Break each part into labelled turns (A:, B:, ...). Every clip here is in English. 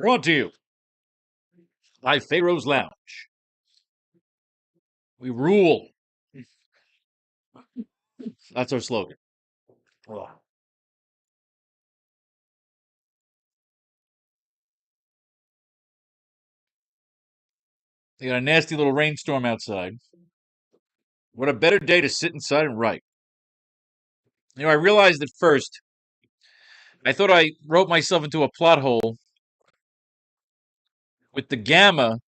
A: Brought to you by Faro's Lounge. We rule. That's our slogan. They got a nasty little rainstorm outside. What a better day to sit inside and write. I realized at first, I thought I wrote myself into a plot hole with the gamma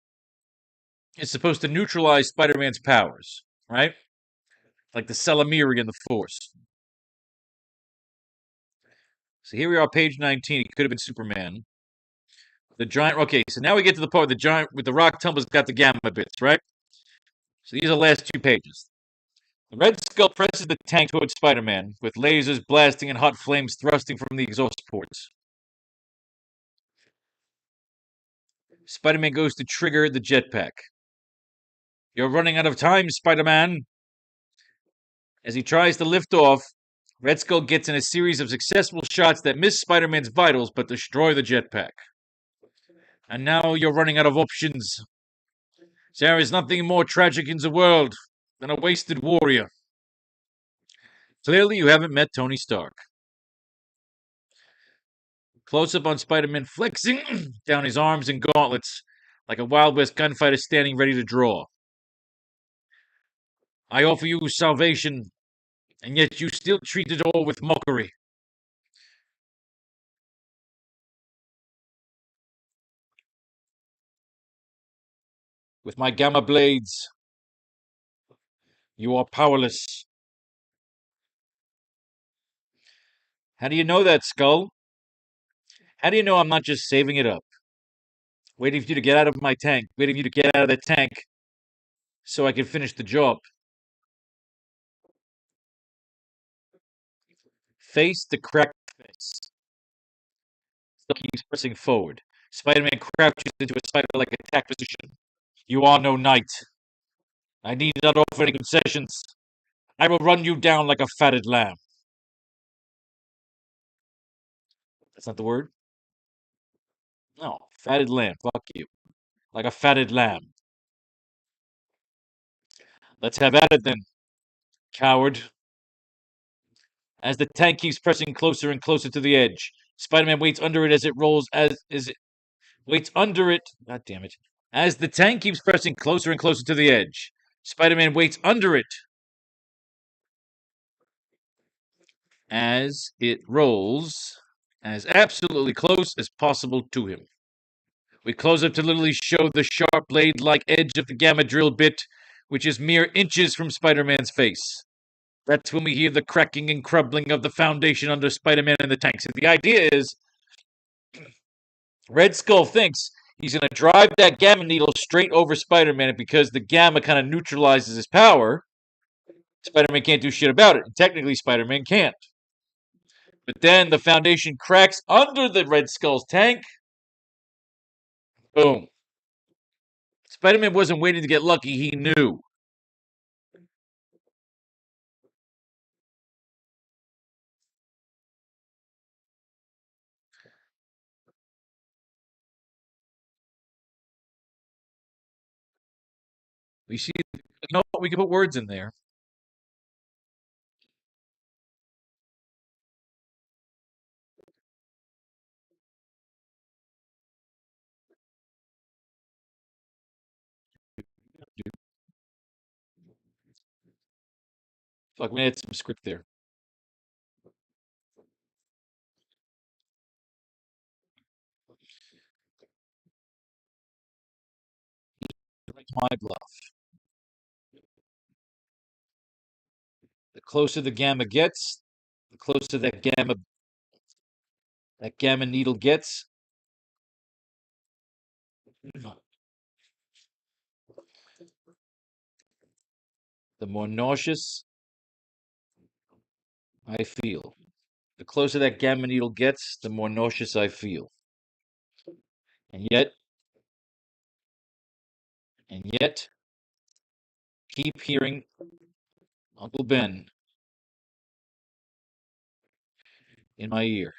A: is supposed to neutralize Spider-Man's powers, right? Like the Salamiri in the Force. So here we are, page 19. It could have been Superman. The giant. Okay, so now we get to the part with the giant with the rock tumbles got the gamma bits, right? So these are the last 2 pages. The Red Skull presses the tank towards Spider-Man, with lasers blasting and hot flames thrusting from the exhaust ports. Spider-Man goes to trigger the jetpack. You're running out of time, Spider-Man. As he tries to lift off, Red Skull gets in a series of successful shots that miss Spider-Man's vitals but destroy the jetpack. And now you're running out of options. There is nothing more tragic in the world than a wasted warrior. Clearly, you haven't met Tony Stark. Close up on Spider-Man flexing down his arms and gauntlets like a Wild West gunfighter standing ready to draw. I offer you salvation, and yet you still treat it all with mockery. With my gamma blades, you are powerless. How do you know that, Skull? How do you know I'm not just saving it up? Waiting for you to get out of my tank, waiting for you to get out of the tank so I can finish the job. Face the cracked face. Still keeps pressing forward. Spider-Man crouches into a spider-like attack position. You are no knight. I need not offer any concessions. I will run you down like a fatted lamb. That's not the word? No, fatted lamb. Fuck you. Like a fatted lamb. Let's have at it then, coward. As the tank keeps pressing closer and closer to the edge, Spider-Man waits under it as it rolls as it waits under it. God damn it. As the tank keeps pressing closer and closer to the edge, Spider-Man waits under it as it rolls as absolutely close as possible to him. We close up to literally show the sharp blade-like edge of the gamma drill bit, which is mere inches from Spider-Man's face. That's when we hear the cracking and crumbling of the foundation under Spider-Man and the tank. So the idea is Red Skull thinks he's going to drive that gamma needle straight over Spider-Man, and because the gamma kind of neutralizes his power, Spider-Man can't do shit about it. And technically, Spider-Man can't. But then the foundation cracks under the Red Skull's tank. Boom. Spider-Man wasn't waiting to get lucky. He knew. We see, you know what? We can put words in there. Fuck, we had some script there. My bluff. The closer the gamma gets, the closer that gamma needle gets. The more nauseous I feel. The closer that gamma needle gets, the more nauseous I feel. And yet, keep hearing Uncle Ben in my ear.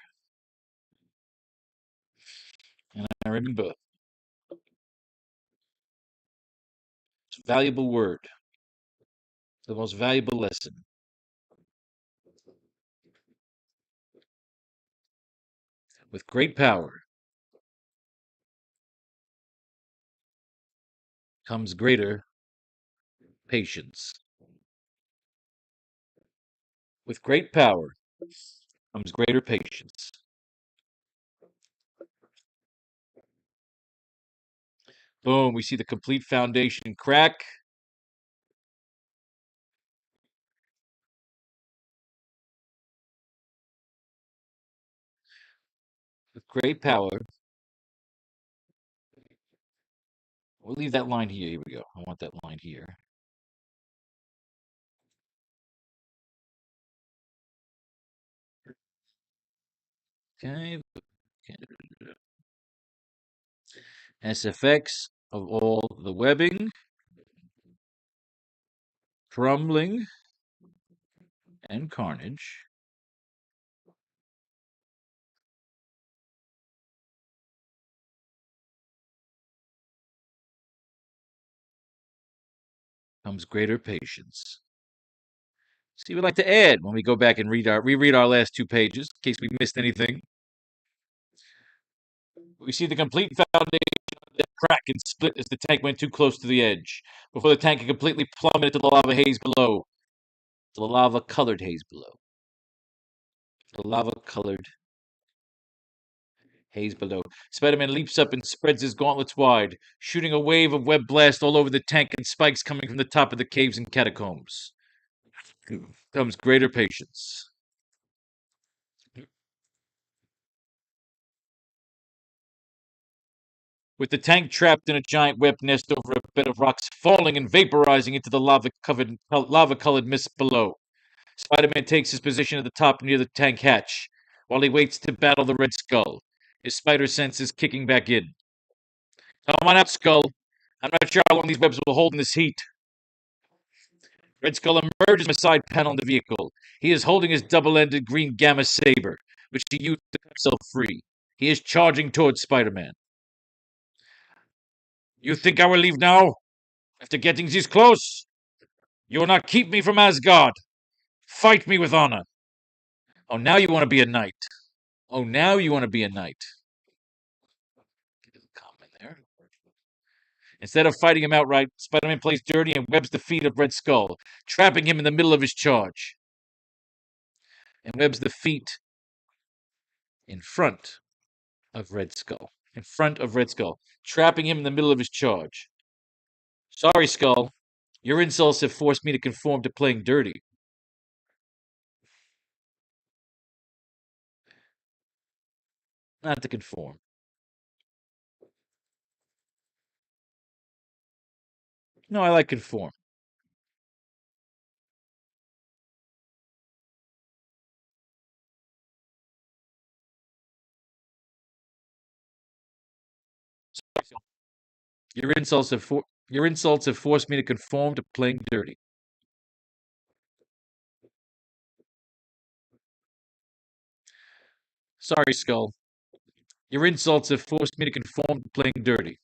A: And I remember, it's a valuable word, the most valuable lesson. With great power comes greater patience. With great power comes greater patience. Boom, we see the complete foundation crack. With great power. We'll leave that line here. Here we go. I want that line here. Okay. SFX of all the webbing, crumbling, and carnage comes greater patience. See, we'd like to add when we go back and reread our last 2 pages in case we missed anything. We see the complete foundation of the crack and split as the tank went too close to the edge, before the tank had completely plummeted to the lava haze below. The lava-colored haze below. The lava-colored haze below. Spider-Man leaps up and spreads his gauntlets wide, shooting a wave of web blast all over the tank and spikes coming from the top of the caves and catacombs. Comes greater patience. With the tank trapped in a giant web nest over a bed of rocks, falling and vaporizing into the lava-colored mist below. Spider-Man takes his position at the top near the tank hatch, while he waits to battle the Red Skull, his spider senses kicking back in. Come on out, Skull. I'm not sure how long these webs will hold in this heat. Red Skull emerges from a side panel in the vehicle. He is holding his double-ended green gamma saber, which he used to cut himself free. He is charging towards Spider-Man. You think I will leave now? After getting this close? You will not keep me from Asgard. Fight me with honor. Oh, now you want to be a knight. Oh, now you want to be a knight. Get a comment there. Instead of fighting him outright, Spider-Man plays dirty and webs the feet of Red Skull, trapping him in the middle of his charge. And webs the feet in front of Red Skull. In front of Red Skull, trapping him in the middle of his charge. Sorry, Skull. Your insults have forced me to conform to playing dirty. Not to conform. No, I like conform. Your insults have forced me to conform to playing dirty. Sorry, Skull. Your insults have forced me to conform to playing dirty.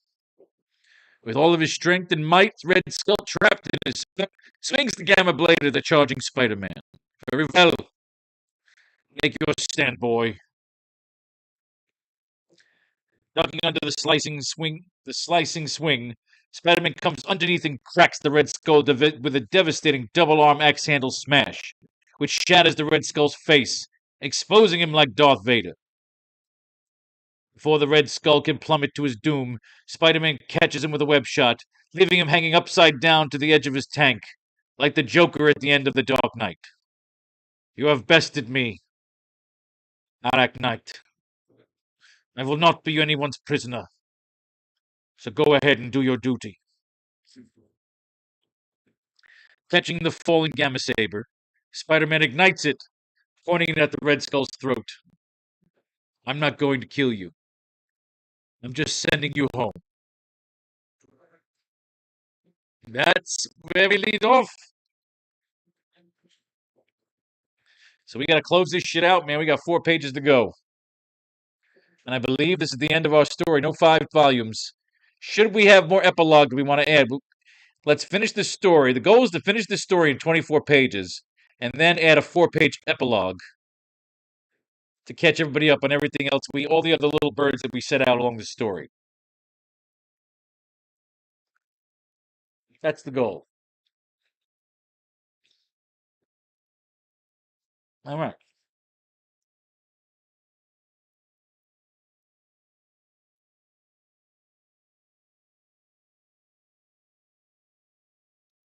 A: With all of his strength and might, Red Skull, trapped in his stomach, swings the gamma blade at the charging Spider-Man. Very well. Make your stand, boy. Ducking under the slicing swing, Spider-Man comes underneath and cracks the Red Skull with a devastating double-arm axe-handle smash, which shatters the Red Skull's face, exposing him like Darth Vader. Before the Red Skull can plummet to his doom, Spider-Man catches him with a web shot, leaving him hanging upside down to the edge of his tank, like the Joker at the end of The Dark Knight. You have bested me, AracKnight. I will not be anyone's prisoner. So go ahead and do your duty. Catching the falling Gamma Saber, Spider-Man ignites it, pointing it at the Red Skull's throat. I'm not going to kill you. I'm just sending you home. That's where we lead off. So we gotta close this shit out, man. We got 4 pages to go. And I believe this is the end of our story. No 5 volumes. Should we have more epilogue that we want to add? Let's finish this story. The goal is to finish this story in 24 pages and then add a 4-page epilogue to catch everybody up on everything else, all the other little birds that we set out along the story. That's the goal. All right.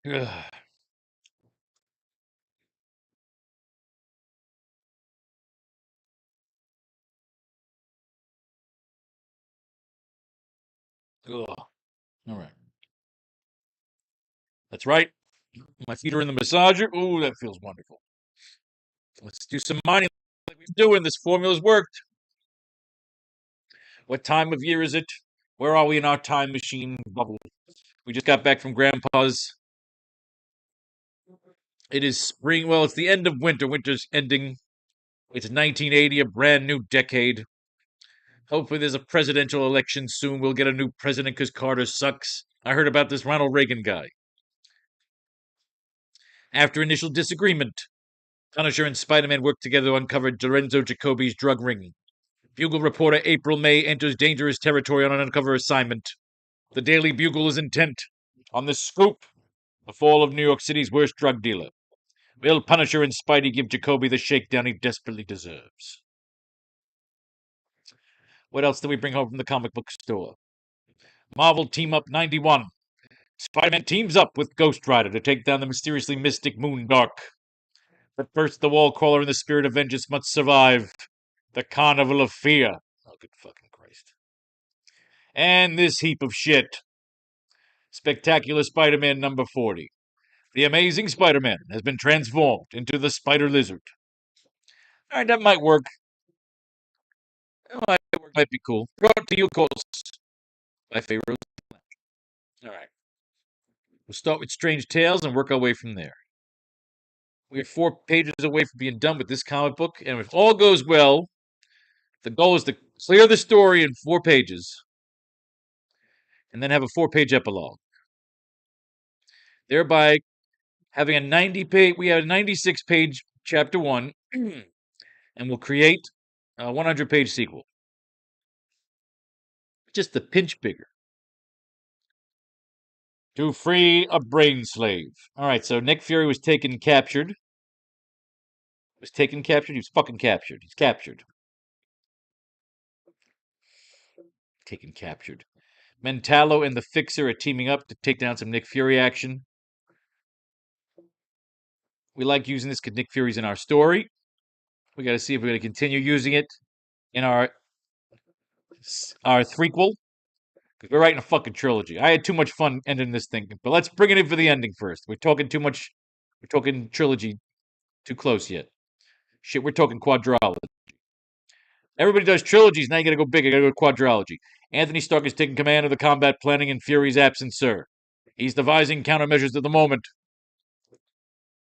A: Ugh. Ugh. All right. That's right. My feet are in the massager. Ooh, that feels wonderful. Let's do some mining like we've been doing. This formula's worked. What time of year is it? Where are we in our time machine bubble? We just got back from Grandpa's. It is spring. Well, it's the end of winter. Winter's ending. It's 1980, a brand new decade. Hopefully, there's a presidential election soon. We'll get a new president because Carter sucks. I heard about this Ronald Reagan guy. After initial disagreement, Punisher and Spider-Man work together to uncover Lorenzo Jacoby's drug ring. Bugle reporter April May enters dangerous territory on an undercover assignment. The Daily Bugle is intent on the scoop, the fall of New York City's worst drug dealer. Will Punisher and Spidey give Jacoby the shakedown he desperately deserves? What else do we bring home from the comic book store? Marvel Team Up 91. Spider-Man teams up with Ghost Rider to take down the mysteriously mystic Moondark. But first, the wall crawler and the spirit of vengeance must survive. The Carnival of Fear. Oh, good fucking Christ. And this heap of shit. Spectacular Spider-Man number 40. The Amazing Spider-Man has been transformed into the Spider Lizard. All right, that might work. That might be cool. Brought to you, of course, by Faro. All right. We'll start with Strange Tales and work our way from there. We're 4 pages away from being done with this comic book, and if all goes well, the goal is to clear the story in 4 pages and then have a 4-page epilogue. Thereby having a 90-page, we have a 96-page chapter 1, and we'll create a 100-page sequel. Just a pinch bigger. To free a brain slave. All right, so Nick Fury was taken captured. Was taken captured? He was fucking captured. He's captured. Taken captured. Mentallo and the Fixer are teaming up to take down some Nick Fury action. We like using this because Nick Fury's in our story. We got to see if we're going to continue using it in our threequel. Because we're writing a fucking trilogy. I had too much fun ending this thing. But let's bring it in for the ending first. We're talking too much. We're talking trilogy too close yet. Shit, we're talking quadrology. Everybody does trilogies. Now you got to go big. You got to go quadrology. Anthony Stark is taking command of the combat planning in Fury's absence, sir. He's devising countermeasures at the moment.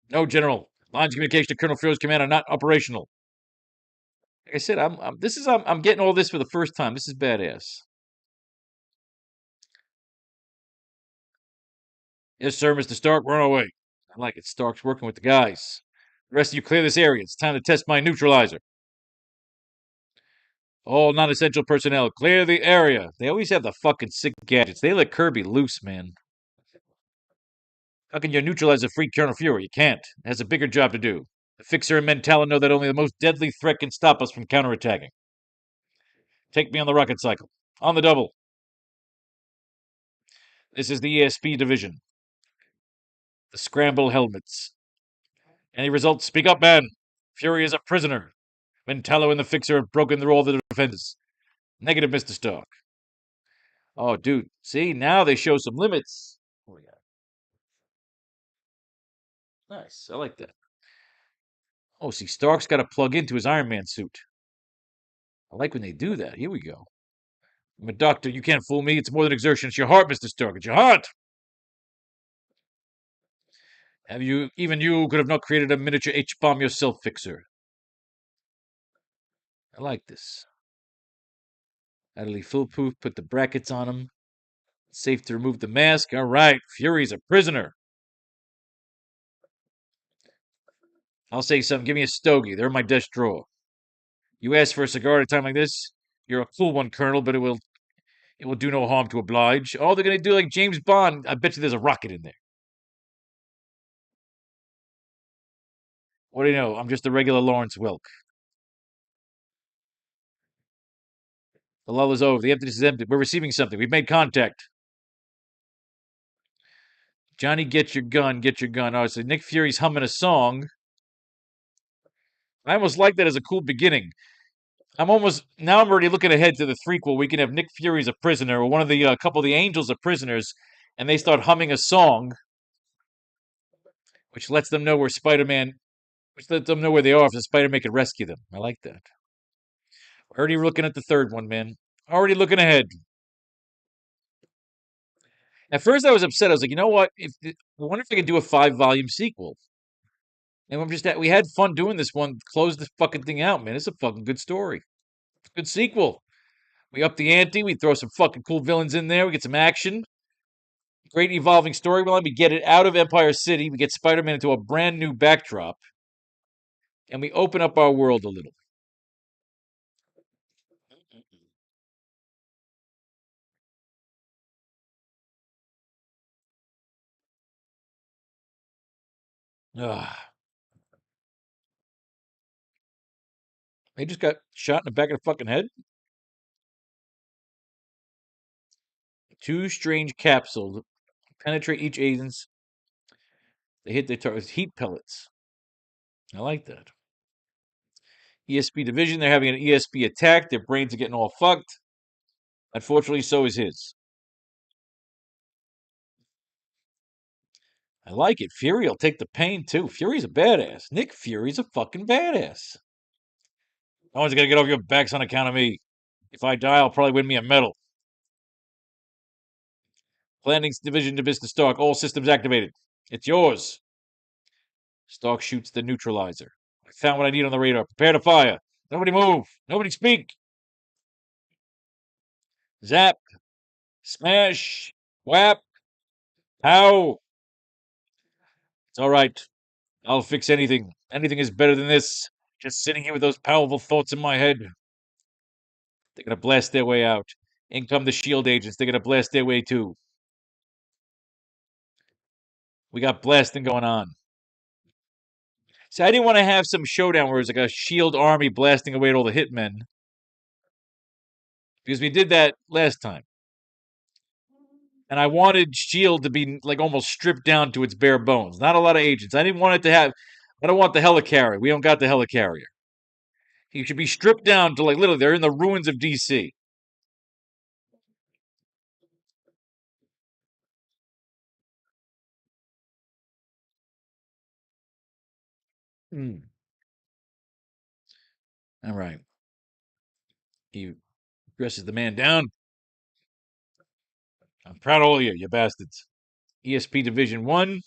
A: No, General. Lines of communication to Colonel Fury's command are not operational. Like I said, I'm getting all this for the first time. This is badass. Yes, sir, Mr. Stark. We're on our way. I like it. Stark's working with the guys. The rest of you clear this area. It's time to test my neutralizer. All non-essential personnel, clear the area. They always have the fucking sick gadgets. They let Kirby loose, man. How can you neutralize a free Colonel Fury? You can't. It has a bigger job to do. The Fixer and Mentala know that only the most deadly threat can stop us from counterattacking. Take me on the rocket cycle. On the double. This is the ESP division. The scramble helmets. Any results? Speak up, man. Fury is a prisoner. Mentalo and the Fixer have broken through all the defenses. Negative, Mr. Stark. Oh, dude. See, now they show some limits. Oh, yeah. Nice. I like that. Oh, see, Stark's got to plug into his Iron Man suit. I like when they do that. Here we go. I'm a doctor. You can't fool me. It's more than exertion. It's your heart, Mr. Stark. It's your heart. Even you could have not created a miniature H-bomb yourself, Fixer. I like this. Utterly foolproof. Put the brackets on him. Safe to remove the mask. All right. Fury's a prisoner. I'll say something. Give me a stogie. They're in my desk drawer. You ask for a cigar at a time like this? You're a cool one, Colonel, but it will do no harm to oblige. Oh, they're going to do like James Bond. I bet you there's a rocket in there. What do you know? I'm just a regular Lawrence Welk. The lull is over. The emptiness is empty. We're receiving something. We've made contact. Johnny, get your gun. Get your gun. Oh, so Nick Fury's humming a song. I almost like that as a cool beginning. I'm already looking ahead to the threequel. We can have Nick Fury's a prisoner, or one of the couple of the angels are prisoners, and they start humming a song, which lets them know where which lets them know where they are, so Spider-Man can rescue them. I like that. Already looking at the third one, man. Already looking ahead. At first, I was upset. I was like, you know what? I wonder if they could do a 5-volume sequel. And we had fun doing this one. Close this fucking thing out, man. It's a fucking good story. Good sequel. We up the ante. We throw some fucking cool villains in there. We get some action. Great evolving storyline. We get it out of Empire City. We get Spider-Man into a brand new backdrop. And we open up our world a little. Ah. They just got shot in the back of the fucking head. 2 strange capsules penetrate each agent's. They hit their targets. Heat pellets. I like that. ESP division. They're having an ESP attack. Their brains are getting all fucked. Unfortunately, so is his. I like it. Fury will take the pain too. Fury's a badass. Nick Fury's a fucking badass. No one's gonna get off your backs on account of me. If I die, I'll probably win me a medal. Planning division to Mr. Stark. All systems activated. It's yours. Stark shoots the neutralizer. I found what I need on the radar. Prepare to fire. Nobody move. Nobody speak. Zap. Smash. Whap. Pow. It's all right. I'll fix anything. Anything is better than this. Just sitting here with those powerful thoughts in my head. They're going to blast their way out. In come the SHIELD agents. They're going to blast their way too. We got blasting going on. See, I didn't want to have some showdown where it's like a SHIELD army blasting away at all the hitmen. Because we did that last time. And I wanted SHIELD to be like almost stripped down to its bare bones. Not a lot of agents. I didn't want it to have. I don't want the helicarrier. We don't got the helicarrier. He should be stripped down to like literally they're in the ruins of DC. Mm. All right. He dresses the man down. I'm proud of all of you, you bastards. ESP Division 1.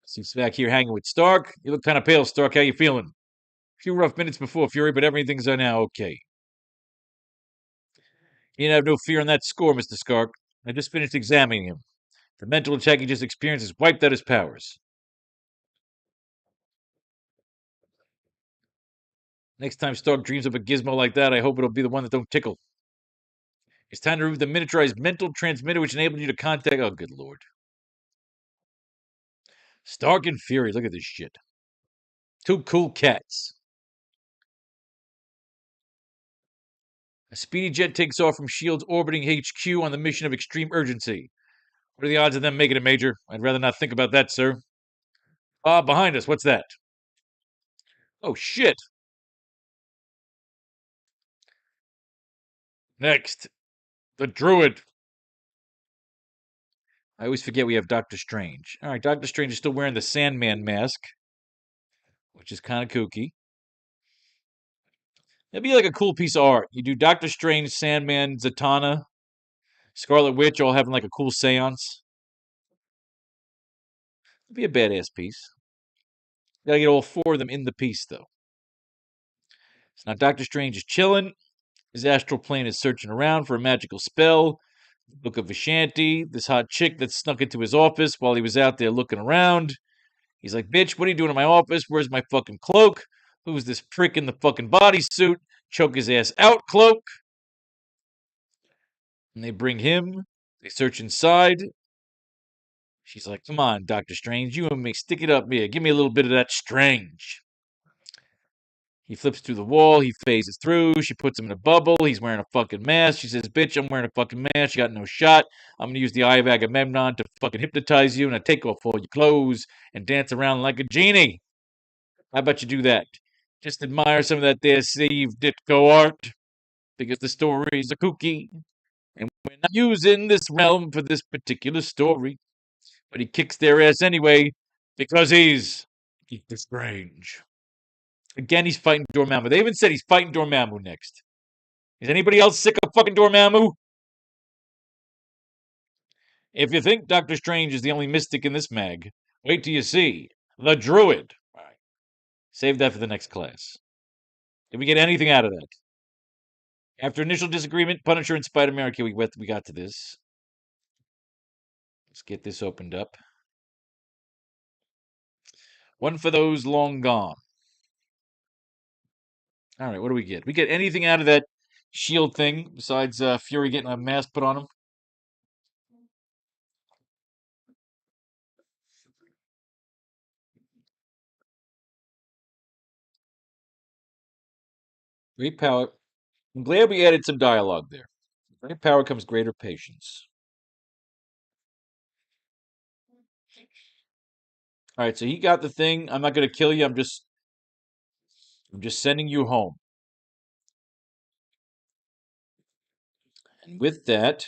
A: Seems back here hanging with Stark. You look kind of pale, Stark. How you feeling? A few rough minutes before Fury, but everything's now okay. You didn't have no fear on that score, Mr. Stark. I just finished examining him. The mental attack he just experienced has wiped out his powers. Next time Stark dreams of a gizmo like that, I hope it'll be the one that don't tickle. It's time to remove the miniaturized mental transmitter which enabled you to contact. Oh, good lord. Stark and Fury, look at this shit. 2 cool cats. A speedy jet takes off from S.H.I.E.L.D.'s orbiting HQ on the mission of extreme urgency. What are the odds of them making it, Major? I'd rather not think about that, sir. Behind us, what's that? Oh, shit. Next, the Druid. I always forget we have Doctor Strange. All right, Doctor Strange is still wearing the Sandman mask, which is kind of kooky. It'd be like a cool piece of art. You do Doctor Strange, Sandman, Zatanna, Scarlet Witch all having like a cool seance. It'd be a badass piece. Gotta get all 4 of them in the piece, though. So now Doctor Strange is chilling. His astral plane is searching around for a magical spell. Book of Vishanti, this hot chick that snuck into his office while he was out there looking around. He's like, bitch, what are you doing in my office? Where's my fucking cloak? Who's this prick in the fucking bodysuit? Choke his ass out, cloak. And they bring him. They search inside. She's like, come on, Doctor Strange, you and me, stick it up here. Give me a little bit of that strange. He flips through the wall. He phases through. She puts him in a bubble. He's wearing a fucking mask. She says, bitch, I'm wearing a fucking mask. You got no shot. I'm going to use the Eye of Agamemnon to fucking hypnotize you, and I take off all your clothes and dance around like a genie. How about you do that? Just admire some of that there Steve Ditko art, because the stories are kooky, and we're not using this realm for this particular story. But he kicks their ass anyway, because he's strange. Again, he's fighting Dormammu. They even said he's fighting Dormammu next. Is anybody else sick of fucking Dormammu? If you think Doctor Strange is the only mystic in this mag, wait till you see the Druid. All right. Save that for the next class. Did we get anything out of that? After initial disagreement, Punisher and Spider-Man. Okay, we got to this. Let's get this opened up. One for those long gone. All right, what do we get? We get anything out of that shield thing besides Fury getting a mask put on him? Great power. I'm glad we added some dialogue there. Great power comes greater patience. All right, so he got the thing. I'm not going to kill you. I'm just sending you home. And with that,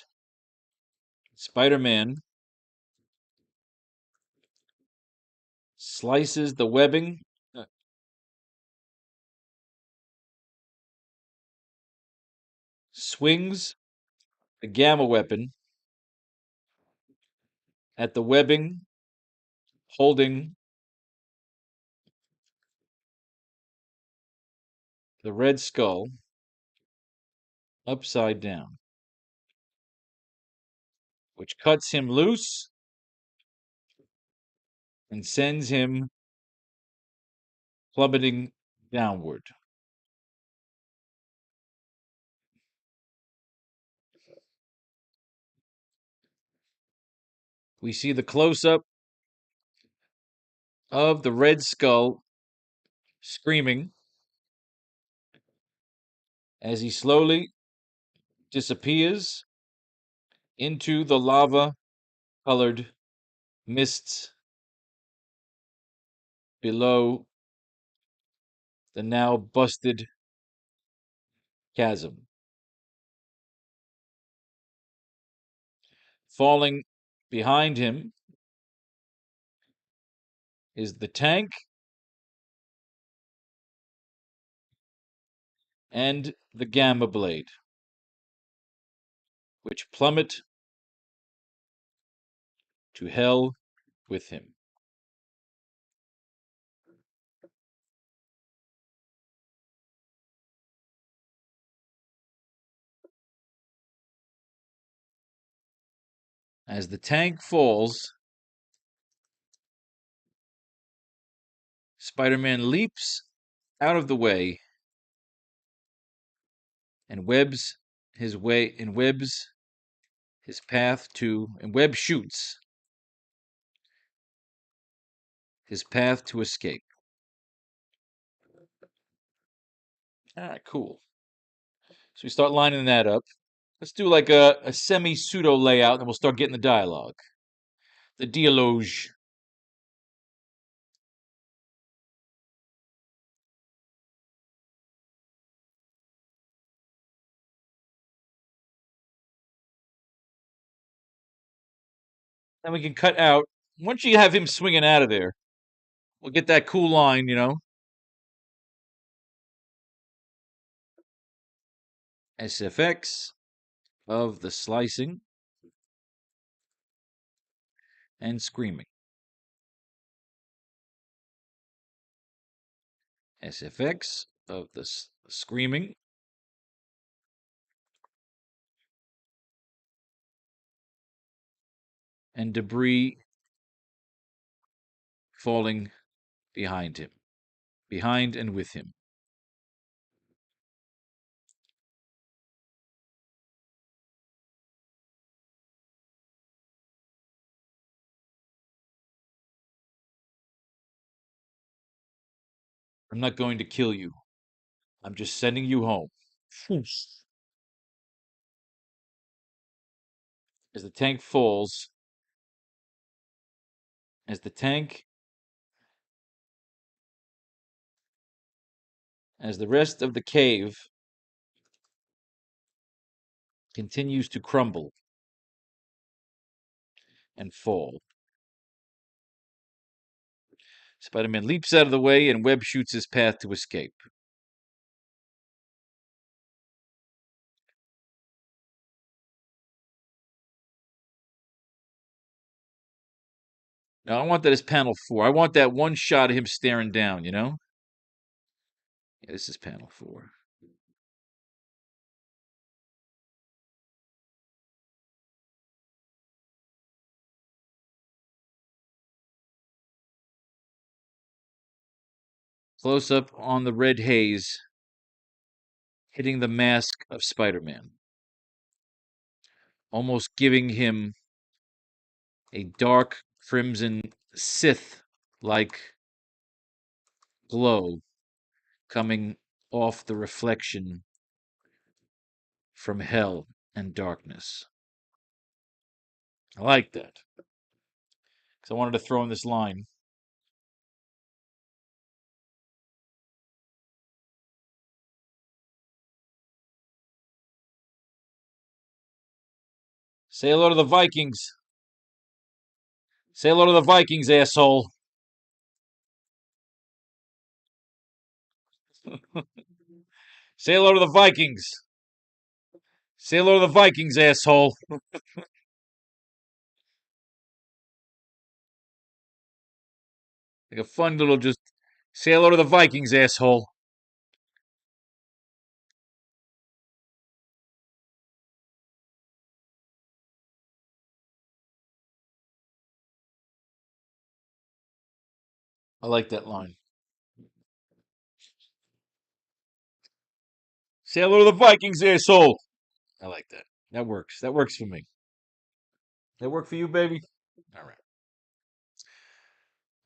A: Spider-Man slices the webbing, swings the gamma weapon at the webbing, holding the Red Skull upside down, which cuts him loose and sends him plummeting downward. We see the close-up of the Red Skull screaming as he slowly disappears into the lava-colored mists below the now busted chasm. Falling behind him is the tank and the gamma blade, which plummet to hell with him. As the tank falls, Spider-Man leaps out of the way and webs his path to, and Webb shoots his path to escape. All right, cool. So we start lining that up. Let's do like a semi-pseudo layout, and we'll start getting the dialogue. The dialogue. And we can cut out, once you have him swinging out of there, we'll get that cool line, SFX of the slicing and screaming. SFX of the screaming and debris falling behind him, behind and with him. I'm not going to kill you. I'm just sending you home. As the tank falls, as the tank, as the rest of the cave continues to crumble and fall, Spider-Man leaps out of the way and Webb shoots his path to escape. Now, I want that as panel 4. I want that one shot of him staring down, you know? Yeah, this is panel 4. Close up on the red haze hitting the mask of Spider-Man, almost giving him a dark crimson Sith-like glow coming off the reflection from hell and darkness. I like that. Because I wanted to throw in this line. Say hello to the Vikings. Say hello to the Vikings, asshole. Say hello to the Vikings. Say hello to the Vikings, asshole. Like a fun little just say hello to the Vikings, asshole. I like that line. Say hello to the Vikings, asshole. I like that. That works. That works for me. That work for you, baby? All right.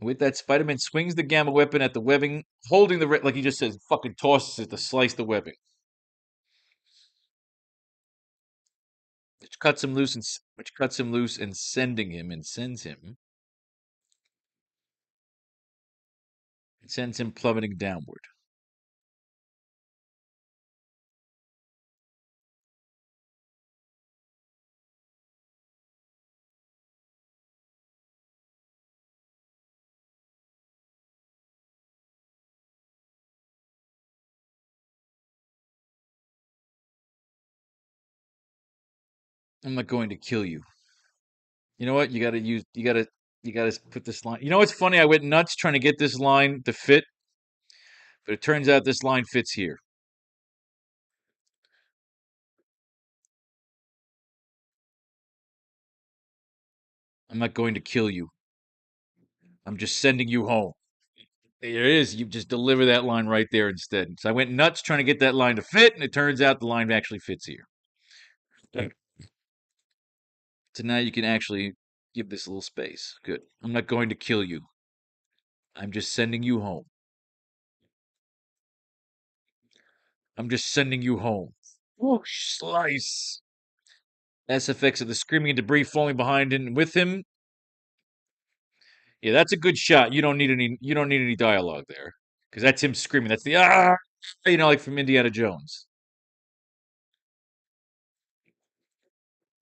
A: With that, Spider-Man swings the gamma weapon at the webbing, holding the like he just says, fucking tosses it to slice the webbing, which cuts him loose and sends him plummeting downward. I'm not going to kill you. You know what? You gotta put this line. You know what's funny? I went nuts trying to get this line to fit, but it turns out this line fits here. I'm not going to kill you. I'm just sending you home. There it is. You just deliver that line right there instead. So I went nuts trying to get that line to fit, and it turns out the line actually fits here. So now you can actually give this a little space. Good. I'm not going to kill you. I'm just sending you home. I'm just sending you home. Whoosh, slice. SFX of the screaming and debris falling behind and with him. Yeah, that's a good shot. You don't need any. You don't need any dialogue there because that's him screaming. That's the like from Indiana Jones.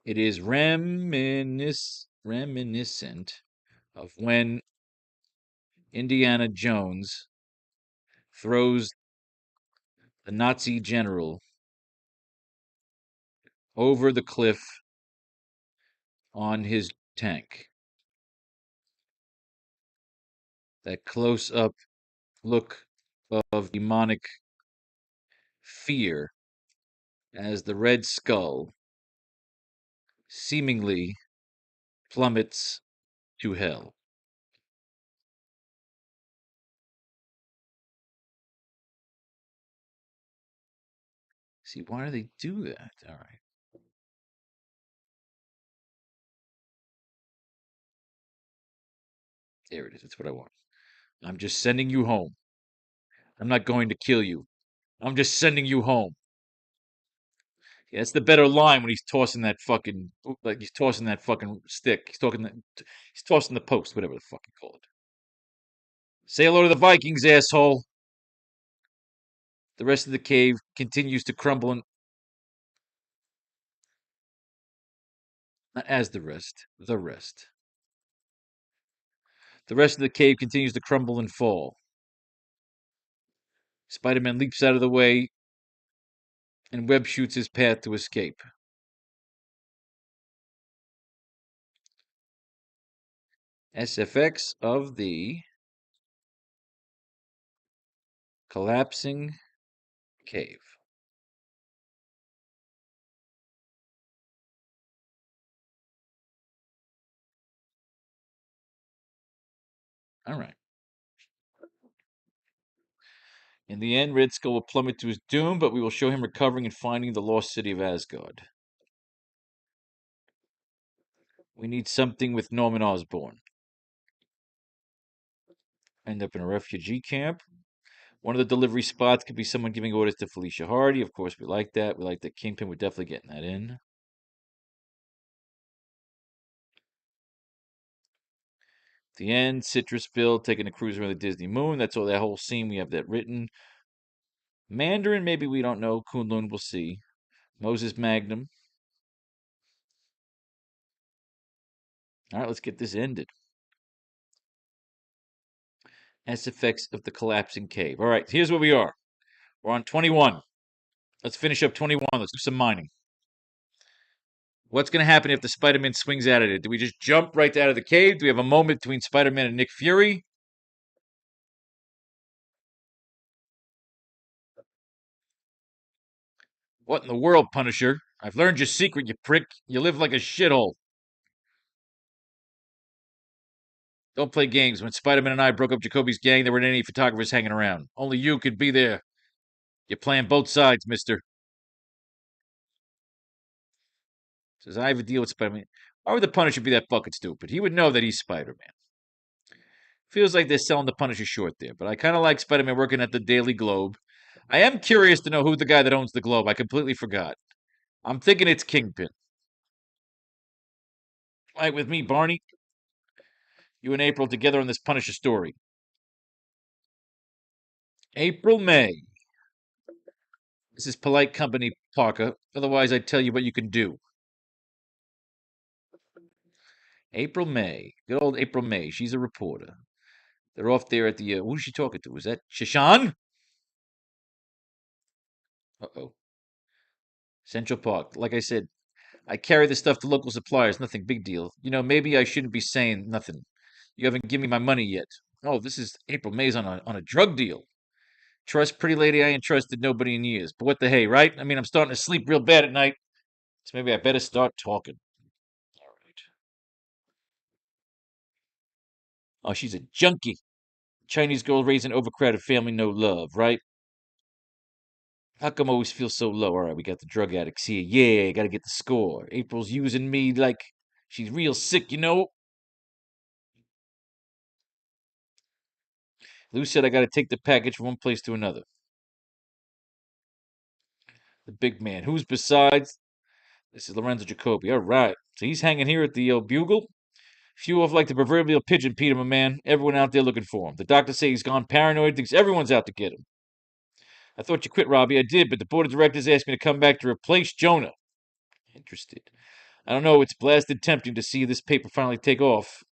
A: It is reminiscent of when Indiana Jones throws the Nazi general over the cliff on his tank. That close up look of demonic fear as the Red Skull seemingly plummets to hell. See, why do they do that? All right. There it is. That's what I want. I'm just sending you home. I'm not going to kill you. I'm just sending you home. Yeah, that's the better line when he's tossing that fucking like he's tossing that fucking stick. He's tossing the post, whatever the fuck you call it. Say hello to the Vikings, asshole. The rest of the cave continues to crumble and not as the rest. The rest. The rest of the cave continues to crumble and fall. Spider-Man leaps out of the way and Webb shoots his path to escape. SFX of the collapsing cave. All right. In the end, Red Skull will plummet to his doom, but we will show him recovering and finding the lost city of Asgard. We need something with Norman Osborn. End up in a refugee camp. One of the delivery spots could be someone giving orders to Felicia Hardy. Of course, we like that. We like that Kingpin. We're definitely getting that in. The end, Citrusville taking a cruise around the Disney moon. That's all that whole scene. We have that written. Mandarin, maybe we don't know. Kunlun, we'll see. Moses Magnum. All right, let's get this ended. SFX of the collapsing cave. All right, here's where we are. We're on 21. Let's finish up 21. Let's do some mining. What's going to happen if the Spider-Man swings out of it? Do we just jump right out of the cave? Do we have a moment between Spider-Man and Nick Fury? What in the world, Punisher? I've learned your secret, you prick. You live like a shithole. Don't play games. When Spider-Man and I broke up Jacoby's gang, there weren't any photographers hanging around. Only you could be there. You're playing both sides, mister. Says, I have a deal with Spider-Man. Why would the Punisher be that fucking stupid? He would know that he's Spider-Man. Feels like they're selling the Punisher short there, but I kind of like Spider-Man working at the Daily Globe. I am curious to know who the guy that owns the Globe. I completely forgot. I'm thinking it's Kingpin. Right with me, Barney. You and April together on this Punisher story. April, May. This is polite company, Parker. Otherwise, I'd tell you what you can do. April, May. Good old April, May. She's a reporter. They're off there at the. Who's she talking to? Is that Shashan? Uh-oh. Central Park. Like I said, I carry this stuff to local suppliers. Nothing big deal. You know, maybe I shouldn't be saying nothing. You haven't given me my money yet. Oh, this is April May's on a drug deal. Trust pretty lady I ain't trusted nobody in years. But what the hey, right? I mean, I'm starting to sleep real bad at night. So maybe I better start talking. All right. Oh, she's a junkie. Chinese girl raised in overcrowded family, no love, right? How come I always feel so low? All right, we got the drug addicts here. Yeah, gotta get the score. April's using me like she's real sick, you know? Lou said I gotta take the package from one place to another. The big man. Who's besides? This is Lorenzo Jacoby. All right. So he's hanging here at the Bugle. Few off like the proverbial pigeon, Peter, my man. Everyone out there looking for him. The doctor say he's gone paranoid, thinks everyone's out to get him. I thought you quit, Robbie. I did, but the board of directors asked me to come back to replace Jonah. Interested. I don't know. It's blasted tempting to see this paper finally take off.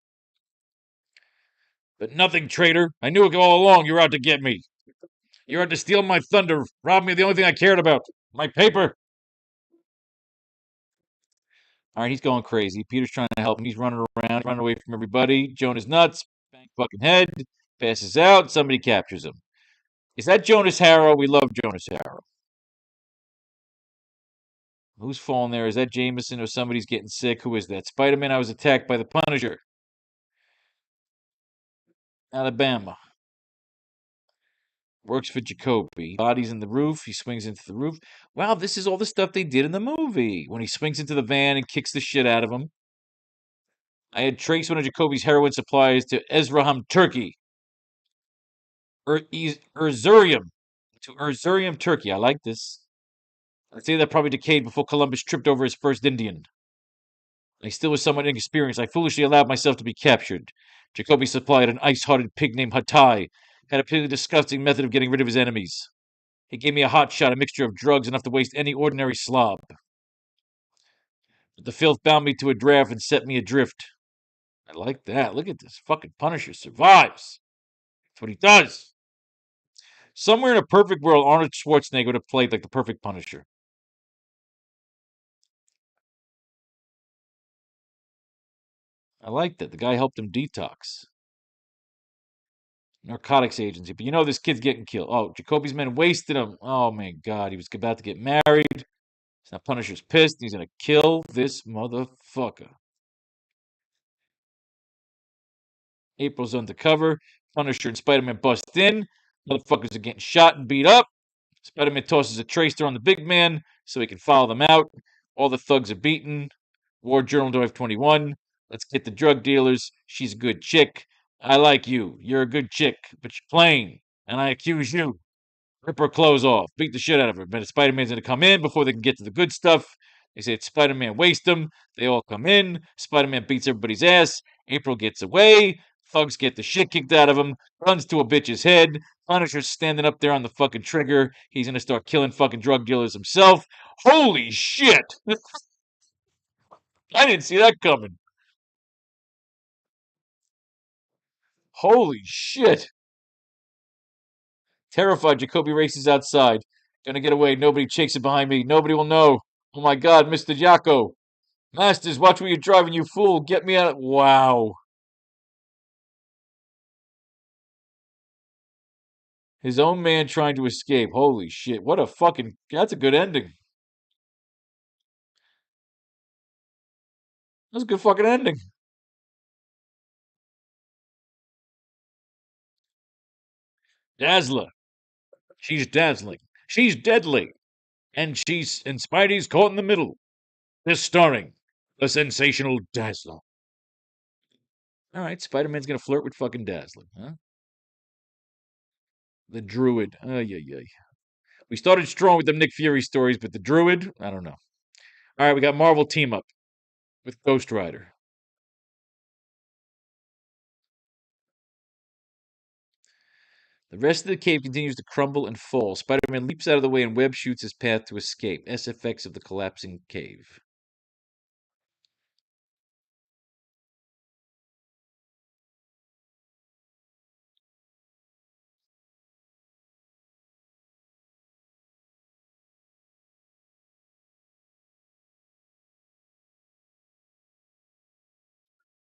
A: But nothing, traitor. I knew it all along you were out to get me. You're out to steal my thunder, rob me of the only thing I cared about. My paper. All right, he's going crazy. Peter's trying to help him. He's running around, running away from everybody. Jonah's nuts. Bang fucking head. Passes out. Somebody captures him. Is that Jonas Harrow? We love Jonas Harrow. Who's falling there? Is that Jameson or somebody's getting sick? Who is that? Spider-Man, I was attacked by the Punisher. Alabama. Works for Jacoby. Body's in the roof. He swings into the roof. Wow, this is all the stuff they did in the movie. When he swings into the van and kicks the shit out of him. I had traced one of Jacoby's heroin supplies to Ezraham, Turkey. Erzurium. To Erzurium, Turkey. I like this. I'd say that probably decayed before Columbus tripped over his first Indian. I still was somewhat inexperienced. I foolishly allowed myself to be captured. Jacoby supplied an ice-hearted pig named Hattai. Had a pretty disgusting method of getting rid of his enemies. He gave me a hot shot, a mixture of drugs enough to waste any ordinary slob. But the filth bound me to a draft and set me adrift. I like that. Look at this. Fucking Punisher survives. That's what he does. Somewhere in a perfect world, Arnold Schwarzenegger would have played like the perfect Punisher. I like that. The guy helped him detox. Narcotics agency. But you know this kid's getting killed. Oh, Jacoby's men wasted him. Oh, my God. He was about to get married. Now Punisher's pissed. He's going to kill this motherfucker. April's undercover. Punisher and Spider-Man bust in. Motherfuckers are getting shot and beat up. Spider-Man tosses a tracer on the big man so he can follow them out. All the thugs are beaten. War Journal Drive 21. Let's get the drug dealers. She's a good chick. I like you. You're a good chick, but you're plain. And I accuse you. Rip her clothes off. Beat the shit out of her. But Spider-Man's going to come in before they can get to the good stuff. They say it's Spider-Man waste them. They all come in. Spider-Man beats everybody's ass. April gets away. Thugs get the shit kicked out of him. Runs to a bitch's head. Punisher's standing up there on the fucking trigger. He's going to start killing fucking drug dealers himself. Holy shit! I didn't see that coming. Holy shit. Terrified, Jacoby races outside. Gonna get away. Nobody chases behind me. Nobody will know. Oh my god, Mr. Jaco. Masters, watch where you're driving, you fool. Get me out. Wow. His own man trying to escape. Holy shit. What a fucking. That's a good ending. That's a good fucking ending. Dazzler. She's dazzling. She's deadly. And Spidey's caught in the middle. This starring the sensational Dazzler. All right, Spider-Man's gonna flirt with fucking Dazzler, huh? The Druid. Yeah, yeah. We started strong with them Nick Fury stories, but the Druid, I don't know. All right, we got Marvel team up with Ghost Rider. The rest of the cave continues to crumble and fall. Spider-Man leaps out of the way and Webb shoots his path to escape. SFX of the collapsing cave.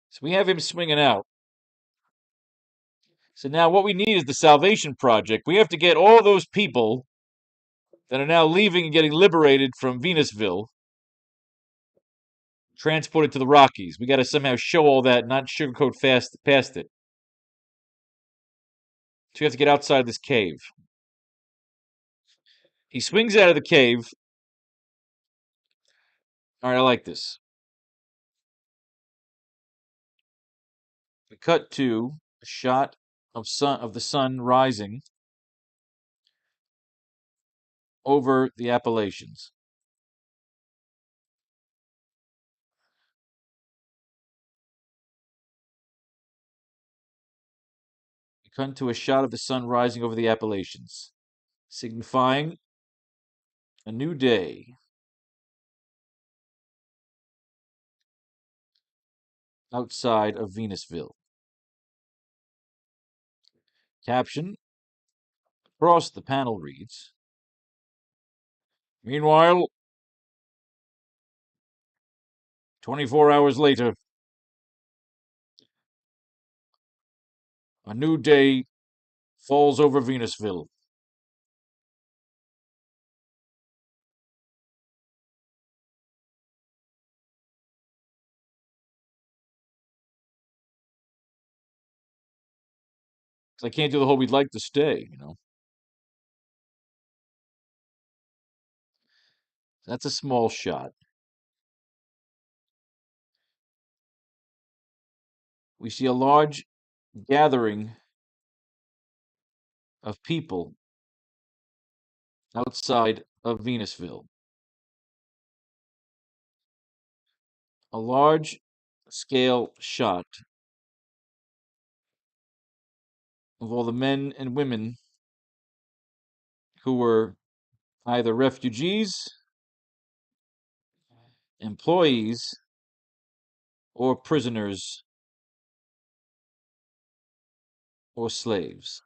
A: So we have him swinging out. So now what we need is the Salvation Project. We have to get all those people that are now leaving and getting liberated from Venusville transported to the Rockies. We got to somehow show all that, not sugarcoat past it. So we have to get outside this cave. He swings out of the cave. All right, I like this. We cut to a shot of the sun rising over the Appalachians. We cut to a shot of the sun rising over the Appalachians, signifying a new day outside of Venusville. Caption across the panel reads, "Meanwhile, 24 hours later, a new day falls over Venusville. I can't do the whole we'd like to stay, you know. That's a small shot. We see a large gathering of people outside of Venusville. A large scale shot of all the men and women who were either refugees, employees, or prisoners or slaves.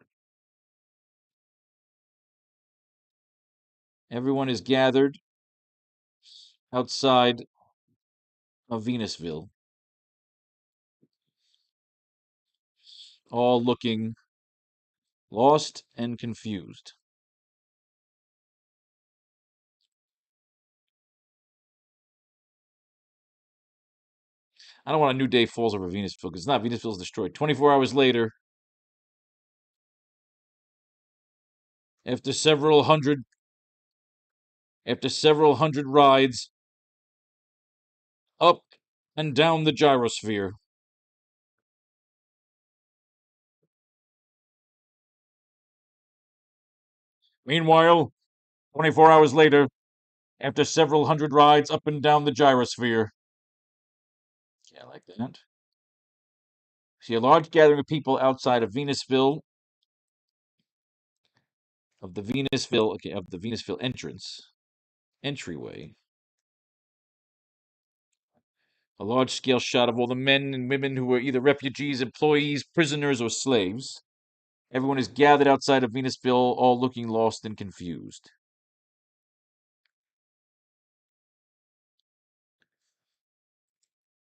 A: Everyone is gathered outside of Venusville, all looking lost and confused. I don't want a new day falls over Venusville because it's not. Venusville's destroyed. 24 hours later, after several hundred rides up and down the gyrosphere, meanwhile, 24 hours later, after several hundred rides up and down the gyrosphere. Yeah, I like that. See a large gathering of people outside of Venusville, of the Venusville entryway. A large scale shot of all the men and women who were either refugees, employees, prisoners, or slaves. Everyone is gathered outside of Venusville, all looking lost and confused.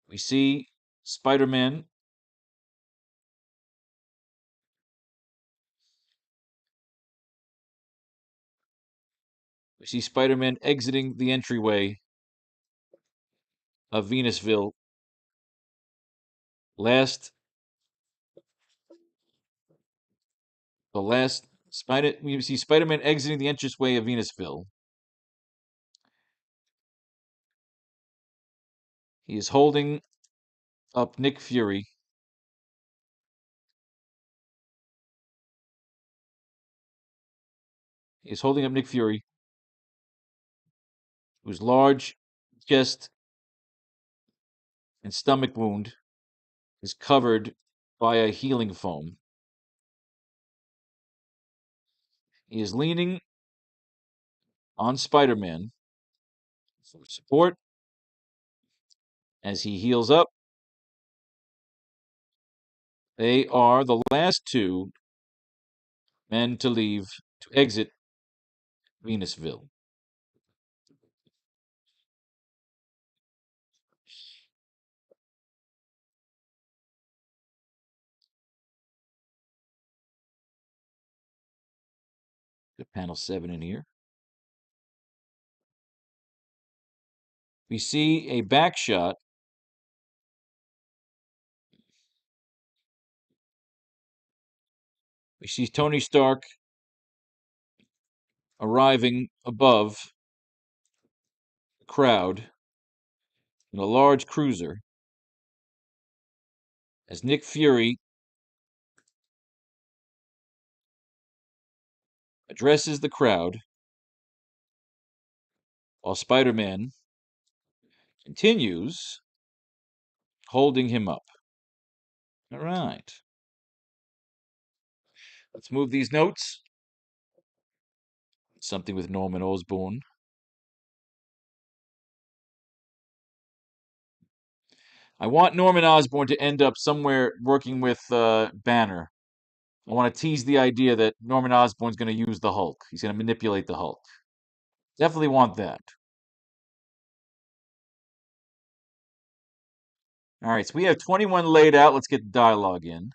A: We see Spider Man exiting the entryway of Venusville. Last, the last Spider. We see Spider-Man exiting the entranceway of Venusville. He is holding up Nick Fury. He is holding up Nick Fury, whose large chest and stomach wound is covered by a healing foam. He is leaning on Spider Man for support as he heals up. They are the last two men to exit Venusville. Got panel 7 in here. We see a back shot We see Tony Stark arriving above the crowd in a large cruiser as Nick Fury addresses the crowd while Spider Man continues holding him up. All right. Let's move these notes. Something with Norman Osborn. I want Norman Osborn to end up somewhere working with Banner. I want to tease the idea that Norman Osborn's going to use the Hulk. He's going to manipulate the Hulk. Definitely want that. All right, so we have 21 laid out. Let's get the dialogue in.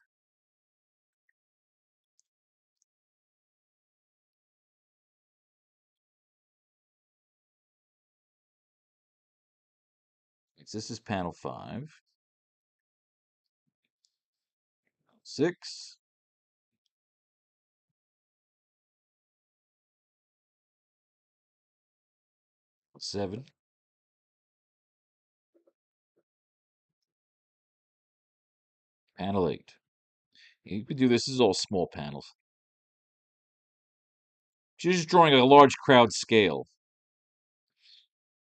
A: This is panel 5. 6. 7. Panel 8. You could do this. This is all small panels. Just drawing a large crowd scale.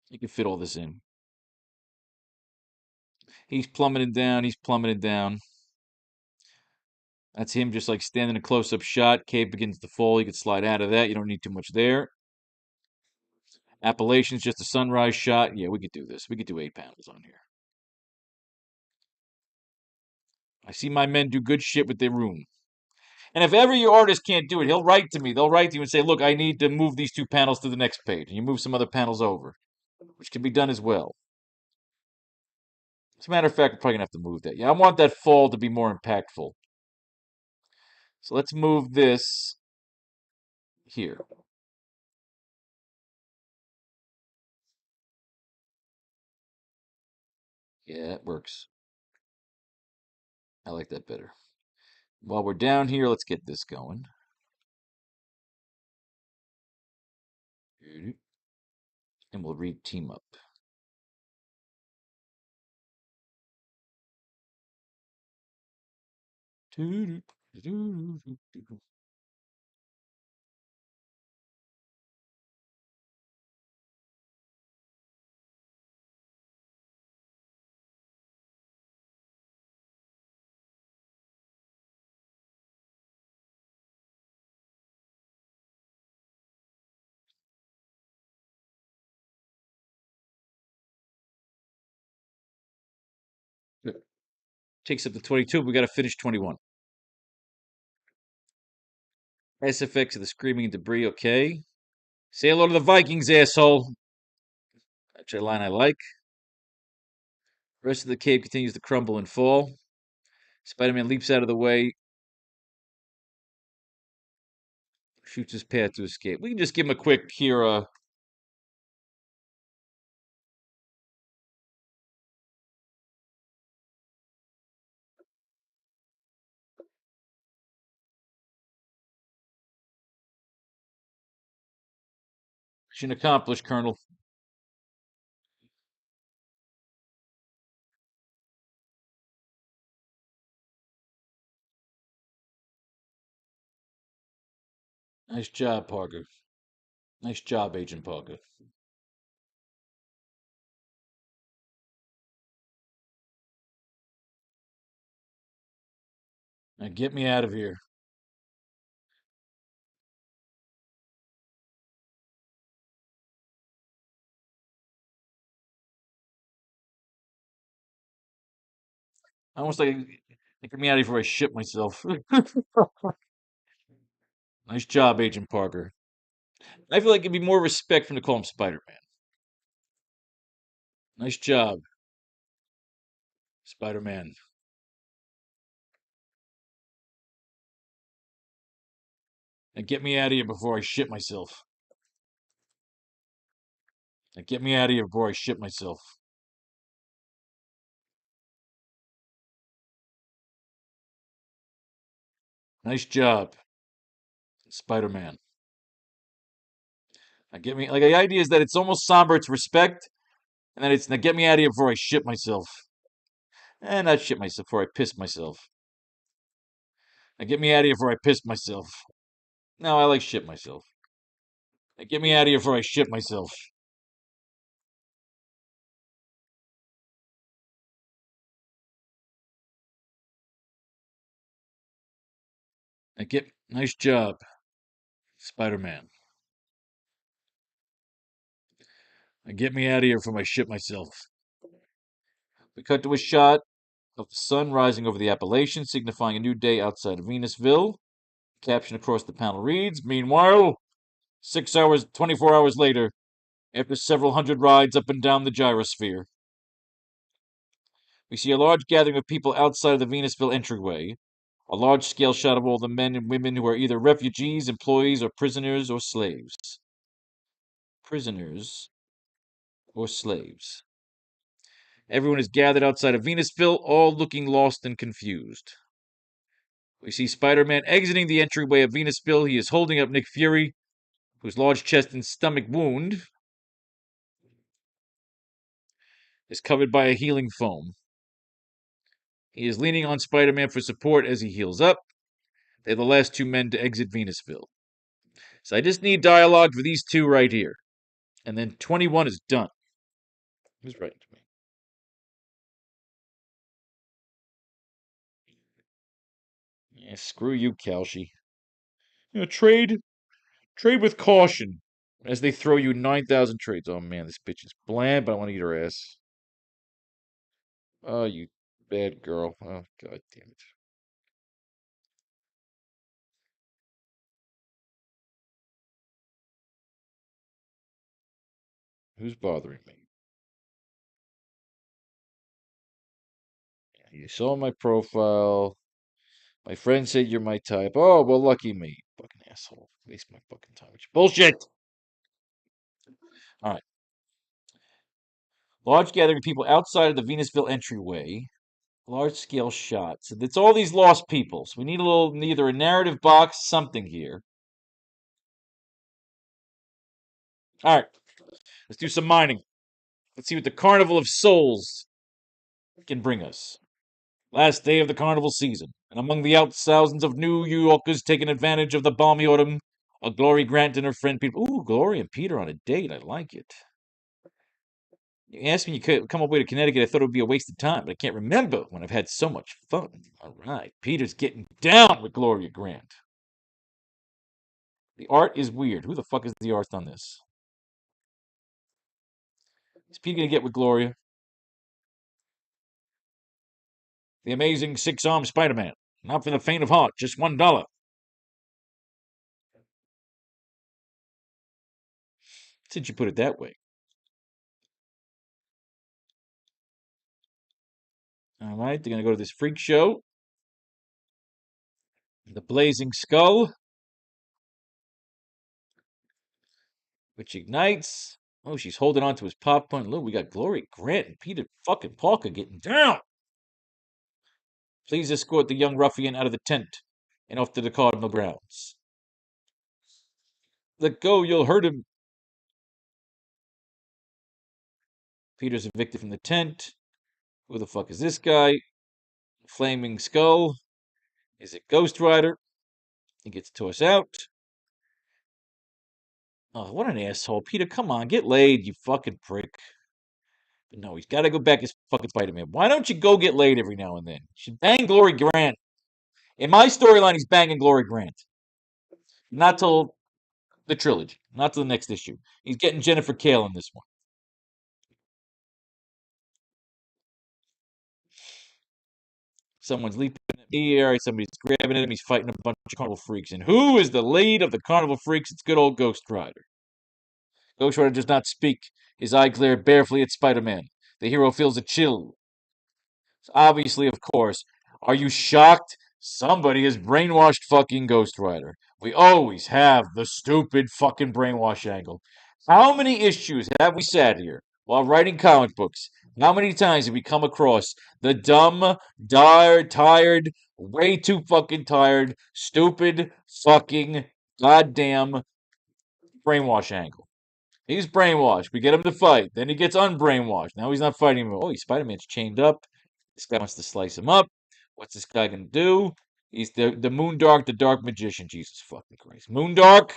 A: You can fit all this in. He's plummeting down. He's plummeting down. That's him just like standing in a close-up shot. Cave begins to fall. You can slide out of that. You don't need too much there. Appalachian's just a sunrise shot. Yeah, we could do this. We could do 8 panels on here. I see my men do good shit with their room. And if ever your artist can't do it, he'll write to me. They'll write to you and say, look, I need to move these 2 panels to the next page. And you move some other panels over, which can be done as well. As a matter of fact, we're probably going to have to move that. Yeah, I want that fall to be more impactful. So let's move this here. Yeah, it works. I like that better. While we're down here, let's get this going. And we'll read team up. Takes up to 22. We got to finish 21. SFX of the screaming and debris. Okay. Say hello to the Vikings, asshole. That's a line I like. The rest of the cave continues to crumble and fall. Spider-Man leaps out of the way. Shoots his path to escape. We can just give him a quick here. Mission accomplished, Colonel. Nice job, Parker. Nice job, Agent Parker. Now get me out of here. I almost like get me out of here before I shit myself. Nice job, Agent Parker. I feel like it'd be more respect from to call him Spider-Man. Nice job, Spider-Man. Now get me out of here before I shit myself. Now get me out of here before I shit myself. Nice job, Spider-Man. Now get me like the idea is that it's almost somber, it's respect, and then it's now get me out of here before I shit myself. And not shit myself before I piss myself. Now get me out of here before I piss myself. No, I like shit myself. Now get me out of here before I shit myself. Now get nice job, Spider-Man. Now get me out of here before I shit myself. We cut to a shot of the sun rising over the Appalachians, signifying a new day outside of Venusville. Caption across the panel reads, meanwhile, 6 hours, 24 hours later, after several hundred rides up and down the gyrosphere, we see a large gathering of people outside of the Venusville entryway. A large-scale shot of all the men and women who are either refugees, employees, or prisoners or slaves. Prisoners or slaves. Everyone is gathered outside of Venusville, all looking lost and confused. We see Spider-Man exiting the entryway of Venusville. He is holding up Nick Fury, whose large chest and stomach wound is covered by a healing foam. He is leaning on Spider-Man for support as he heals up. They're the last two men to exit Venusville. So I just need dialogue for these two right here. And then 21 is done. Who's writing to me? Yeah, screw you, Kalshi. Trade with caution. As they throw you 9,000 trades. Oh man, this bitch is bland, but I want to eat her ass. Oh, you bad girl. Oh, god damn it. Who's bothering me? You saw my profile. My friend said you're my type. Oh, well, lucky me. Fucking asshole. Waste my fucking time with your bullshit. All right. Large gathering of people outside of the Venusville entryway. Large scale shot. So it's all these lost people. So we need a little, either a narrative box, something here. All right. Let's do some mining. Let's see what the Carnival of Souls can bring us. Last day of the carnival season, and among the thousands of New Yorkers taking advantage of the balmy autumn, are Glory Grant and her friend Peter. Ooh, Glory and Peter on a date. I like it. You asked me you could come away to Connecticut. I thought it would be a waste of time, but I can't remember when I've had so much fun. All right, Peter's getting down with Gloria Grant. The art is weird. Who the fuck is the artist on this? Is Peter gonna get with Gloria? The Amazing Six-Armed Spider-Man. Not for the faint of heart. Just $1. Since you put it that way. All right, they're gonna go to this freak show. The Blazing Skull, which ignites. Oh, she's holding on to his popcorn. Look, we got Glory Grant and Peter fucking Parker getting down. Please escort the young ruffian out of the tent and off to the Cardinal grounds. Let go, you'll hurt him. Peter's evicted from the tent. Who the fuck is this guy? Flaming Skull. Is it Ghost Rider? He gets tossed out. Oh, what an asshole. Peter, come on, get laid, you fucking prick. But no, he's got to go back as fucking Spider-Man. Why don't you go get laid every now and then? You should bang Glory Grant. In my storyline, he's banging Glory Grant. Not till the trilogy. Not till the next issue. He's getting Jennifer Kale in this one. Someone's leaping at the air. Somebody's grabbing at him. He's fighting a bunch of carnival freaks. And who is the lead of the carnival freaks? It's good old Ghost Rider. Ghost Rider does not speak. His eye glared balefully at Spider-Man. The hero feels a chill. Obviously, of course. Are you shocked? Somebody has brainwashed fucking Ghost Rider. We always have the stupid fucking brainwash angle. How many issues have we sat here while writing comic books? How many times have we come across the dumb, tired, way too fucking tired, stupid, fucking, goddamn brainwash angle? He's brainwashed. We get him to fight. Then he gets unbrainwashed. Now he's not fighting anymore. Oh, Spider-Man's chained up. This guy wants to slice him up. What's this guy gonna do? He's the Moondark, the Dark Magician. Jesus fucking Christ. Moondark?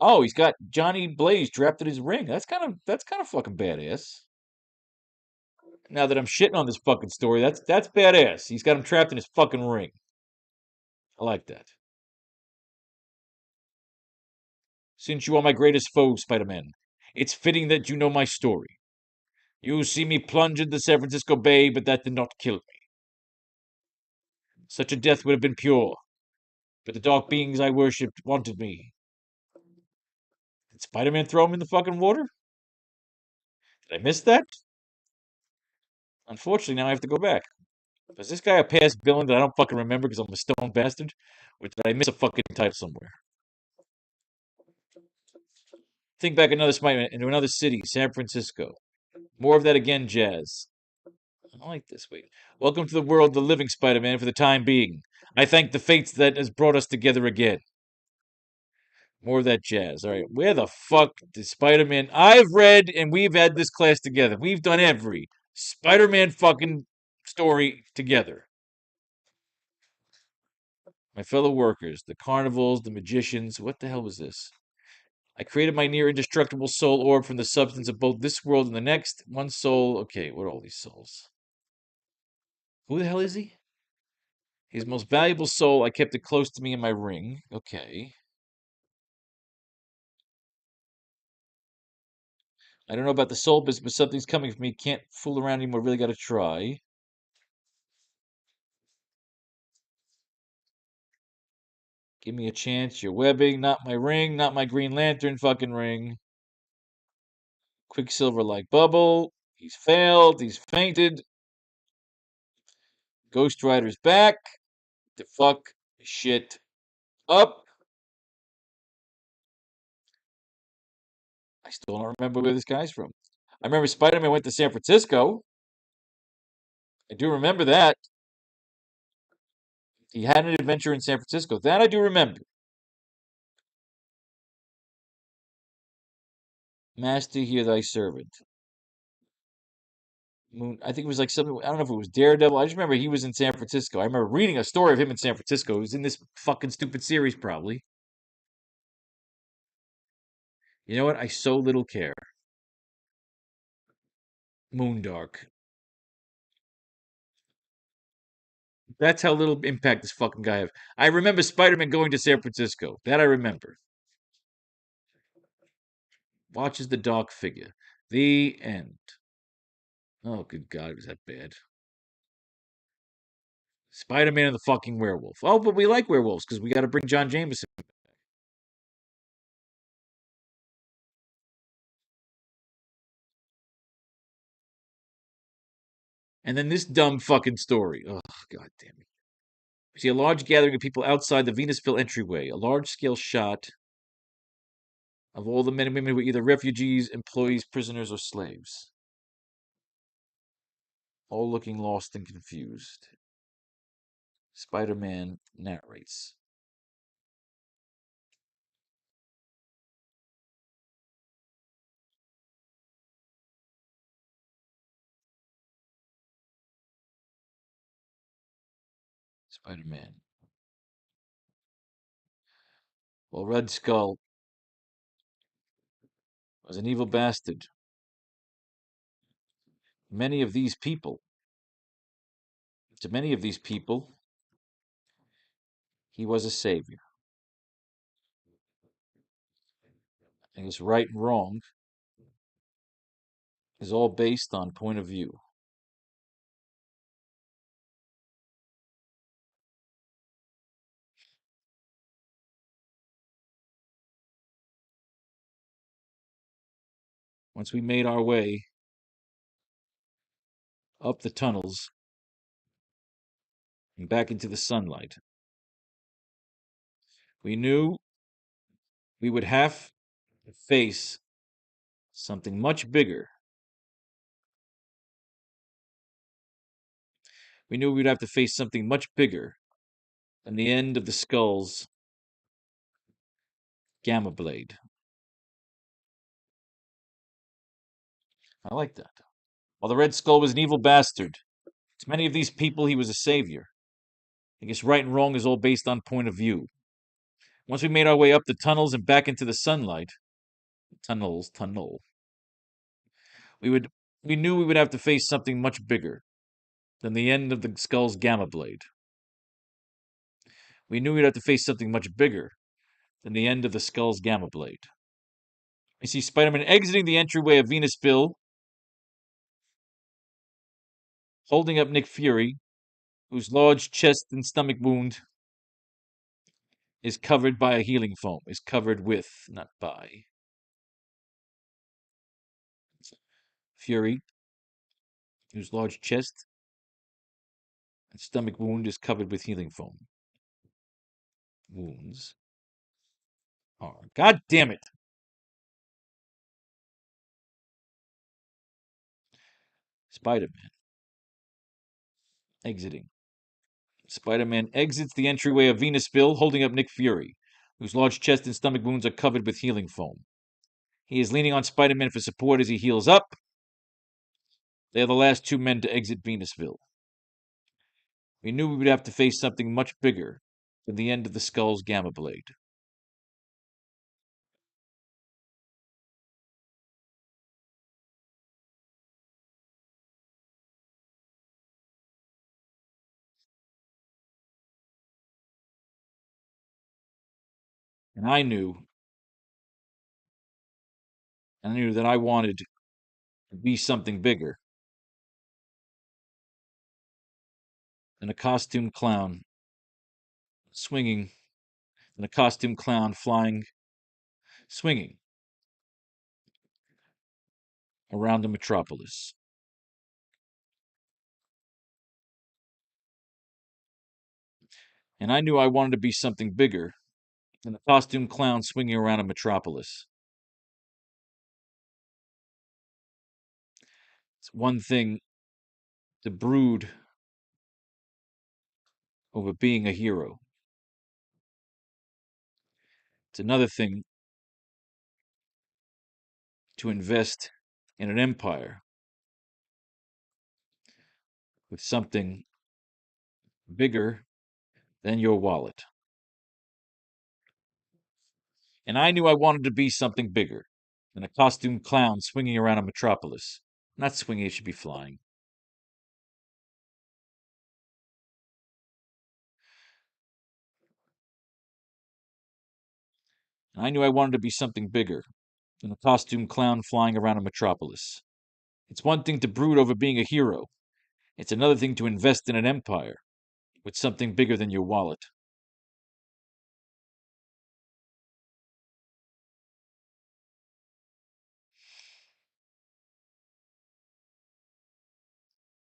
A: Oh, he's got Johnny Blaze trapped in his ring. That's kind of fucking badass. Now that I'm shitting on this fucking story, that's badass. He's got him trapped in his fucking ring. I like that. Since you are my greatest foe, Spider-Man, it's fitting that you know my story. You see me plunge into San Francisco Bay, but that did not kill me. Such a death would have been pure, but the dark beings I worshipped wanted me. Did Spider-Man throw him in the fucking water? Did I miss that? Unfortunately, now I have to go back. Was this guy a past villain that I don't fucking remember because I'm a stone bastard? Or did I miss a fucking title somewhere? Think back another Spider-Man into another city, San Francisco. More of that again, Jazz. I like this. Wait. Welcome to the world of the living, Spider-Man, for the time being. I thank the fates that has brought us together again. More of that jazz. All right. Where the fuck did Spider Man? I've read, and we've had this class together. We've done every Spider Man fucking story together. My fellow workers, the carnivals, the magicians. What the hell was this? I created my near indestructible soul orb from the substance of both this world and the next. One soul. Okay, what are all these souls? Who the hell is he? His most valuable soul. I kept it close to me in my ring. Okay. I don't know about the soul business, but something's coming for me. Can't fool around anymore. Really got to try. Give me a chance. Your webbing, not my ring, not my Green Lantern fucking ring. Quicksilver like bubble. He's failed. He's fainted. Ghost Rider's back. The fuck shit up. I still don't remember where this guy's from. I remember Spider Man went to San Francisco. I do remember that. He had an adventure in San Francisco. That I do remember. Master, hear thy servant. Moon. I think it was like something. I don't know if it was Daredevil. I just remember he was in San Francisco. I remember reading a story of him in San Francisco. He was in this fucking stupid series, probably. You know what? I so little care. Moondark. That's how little impact this fucking guy have. I remember Spider-Man going to San Francisco. That I remember. Watches the dark figure. The end. Oh, good God, was that bad? Spider-Man and the fucking werewolf. Oh, but we like werewolves because we got to bring John Jameson. And then this dumb fucking story. Oh, God damn it. We see a large gathering of people outside the Venusville entryway. A large-scale shot of all the men and women who were either refugees, employees, prisoners, or slaves. All looking lost and confused. Spider-Man narrates. Spider-Man. Well, Red Skull was an evil bastard. Many of these people, to many of these people, he was a savior. I guess right and wrong is all based on point of view. Once we made our way up the tunnels and back into the sunlight, we knew we would have to face something much bigger. We knew we'd have to face something much bigger than the end of the skull's gamma blade. I like that. While the Red Skull was an evil bastard, to many of these people, he was a savior. I guess right and wrong is all based on point of view. Once we made our way up the tunnels and back into the sunlight, tunnel, we would we knew we would have to face something much bigger than the end of the skull's gamma blade. We knew we'd have to face something much bigger than the end of the skull's gamma blade. We see Spider-Man exiting the entryway of Venusville, holding up Nick Fury, whose large chest and stomach wound is covered by a healing foam. Is covered with, not by. Fury, whose large chest and stomach wound is covered with healing foam. Wounds are. God damn it! Spider Man exiting. Spider Man exits the entryway of Venusville, holding up Nick Fury, whose large chest and stomach wounds are covered with healing foam. He is leaning on Spider-Man for support as he heals up. They are the last two men to exit Venusville. We knew we would have to face something much bigger than the end of the Skull's Gamma Blade. And I knew that I wanted to be something bigger than a costume clown swinging, than a costume clown swinging around the metropolis. And I knew I wanted to be something bigger than a costume clown swinging around a metropolis. It's one thing to brood over being a hero. It's another thing to invest in an empire with something bigger than your wallet. And I knew I wanted to be something bigger than a costume clown swinging around a metropolis. Not swinging, it should be flying. And I knew I wanted to be something bigger than a costume clown flying around a metropolis. It's one thing to brood over being a hero. It's another thing to invest in an empire with something bigger than your wallet.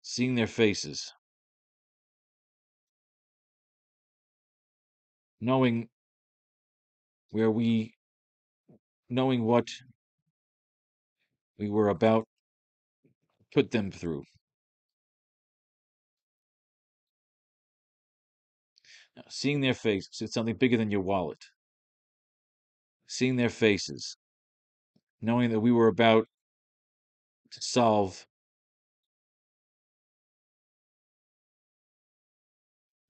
A: Seeing their faces, knowing where we, knowing what we were about to put them through. Now, seeing their faces, it's something bigger than your wallet. Seeing their faces, knowing that we were about to solve,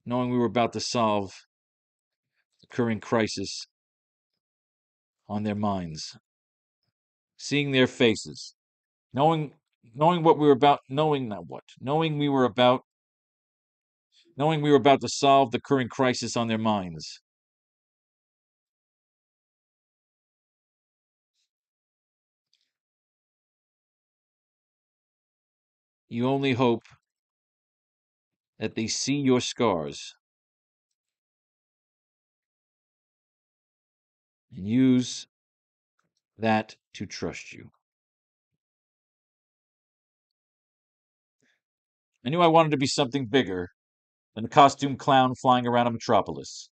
A: knowing we were about to solve the current crisis on their minds. Seeing their faces, knowing what we were about, knowing not what, knowing we were about to solve the current crisis on their minds. You only hope that they see your scars and use that to trust you. I knew I wanted to be something bigger than a costume clown flying around a metropolis.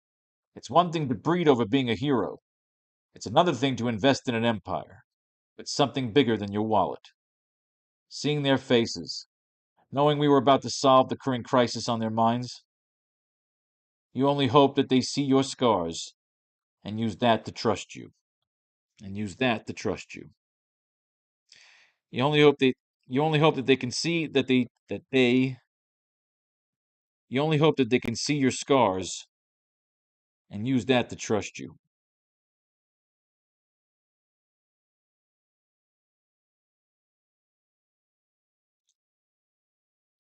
A: It's one thing to breed over being a hero. It's another thing to invest in an empire. But something bigger than your wallet. Seeing their faces, knowing we were about to solve the current crisis on their minds, you only hope that they see your scars and use that to trust you. And use that to trust you. You only hope that they can see you only hope that they can see your scars and use that to trust you.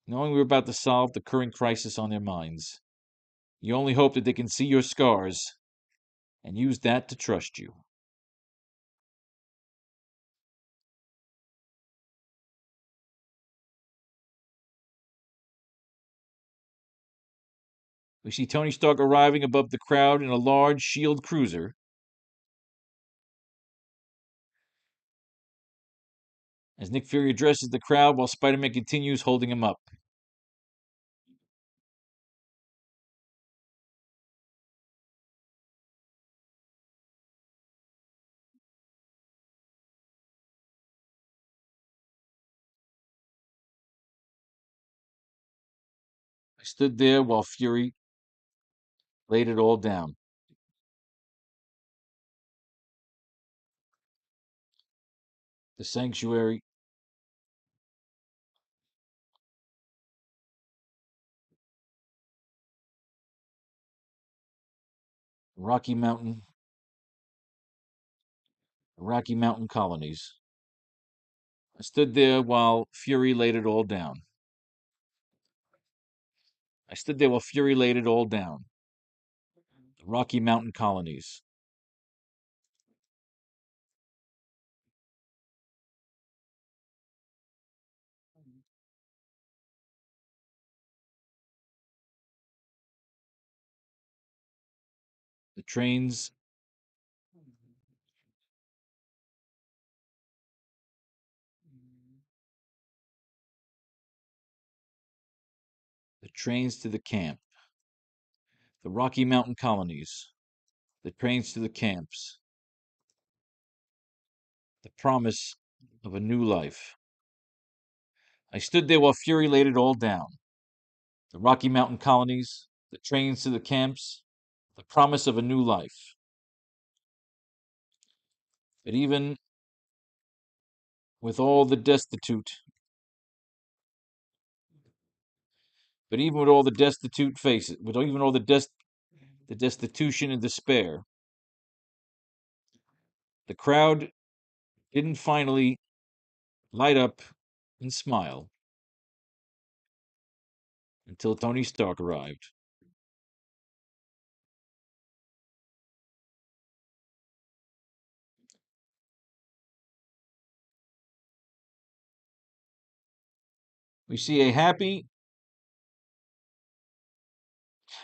A: Knowing we're about to solve the current crisis on their minds, you only hope that they can see your scars and use that to trust you. We see Tony Stark arriving above the crowd in a large shield cruiser. As Nick Fury addresses the crowd while Spider-Man continues holding him up. I stood there while Fury laid it all down. the sanctuary, Rocky Mountain, Rocky Mountain colonies. I stood there while fury laid it all down. I stood there while fury laid it all down. The Rocky Mountain colonies. The trains, the trains to the camp. The Rocky Mountain colonies. The trains to the camps. The promise of a new life. I stood there while fury laid it all down. The Rocky Mountain colonies, the trains to the camps, the promise of a new life. But even with all the destitute, but even with all the destitute faces, with even all the destitution and despair, the crowd didn't finally light up and smile until Tony Stark arrived. We see a happy.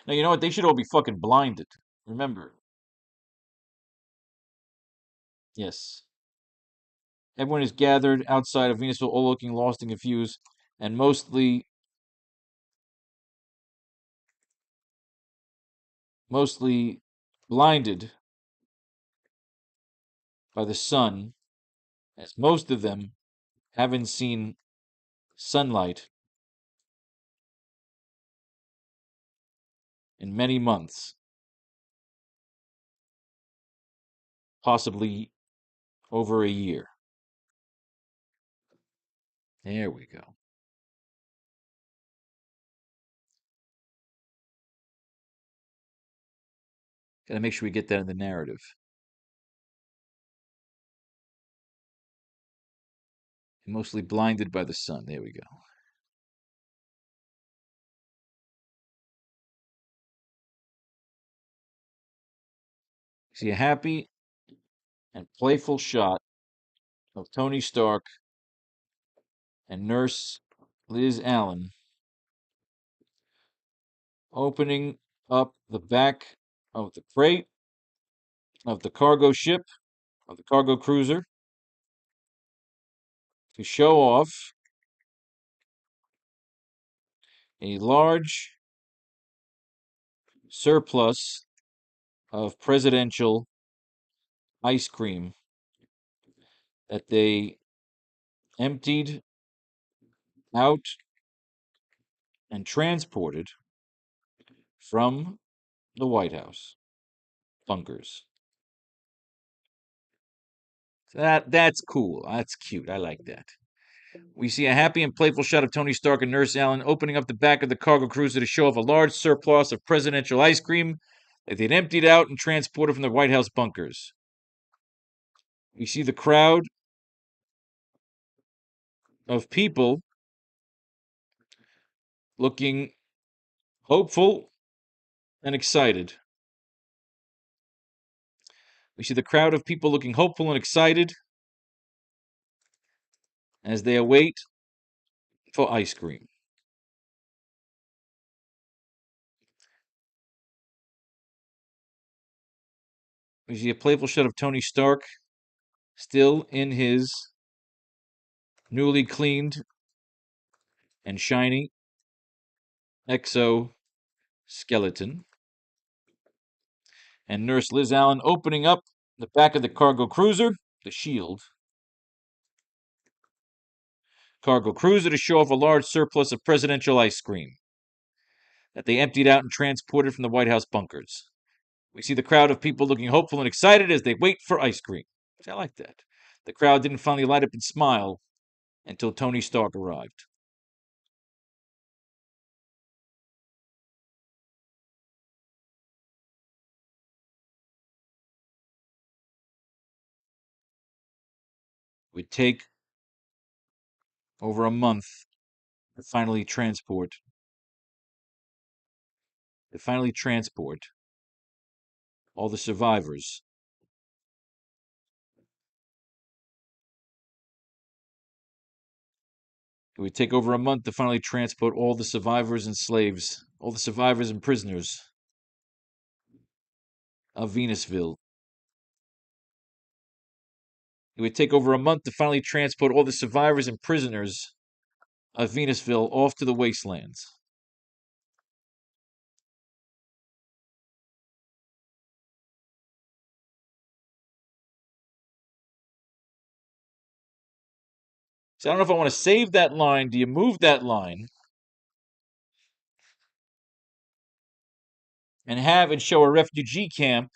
A: Now, you know what? They should all be fucking blinded. Remember. Yes. Everyone is gathered outside of Venusville, all looking lost and confused, and mostly blinded by the sun, as most of them haven't seen sunlight in many months, possibly over a year. There we go. Got to make sure we get that in the narrative. Mostly blinded by the sun. There we go. See a happy and playful shot of Tony Stark and Nurse Liz Allen opening up the back of the crate of the cargo ship, of the cargo cruiser, to show off a large surplus of presidential ice cream that they emptied out and transported from the White House bunkers. That's cool. That's cute. I like that. We see a happy and playful shot of Tony Stark and Nurse Allen opening up the back of the cargo cruiser to show off a large surplus of presidential ice cream that they'd emptied out and transported from the White House bunkers. We see the crowd of people looking hopeful and excited. We see the crowd of people looking hopeful and excited as they await for ice cream. We see a playful shot of Tony Stark still in his newly cleaned and shiny exoskeleton. And Nurse Liz Allen opening up the back of the cargo cruiser, the Shield cargo cruiser, to show off a large surplus of presidential ice cream that they emptied out and transported from the White House bunkers. We see the crowd of people looking hopeful and excited as they wait for ice cream. I like that. The crowd didn't finally light up and smile until Tony Stark arrived. It would take over a month to finally transport all the survivors. It would take over a month to finally transport all the survivors and slaves, all the survivors and prisoners of Venusville. It would take over a month to finally transport all the survivors and prisoners of Venusville off to the wastelands. So I don't know if I want to save that line. Do you move that line and have it show a refugee camp?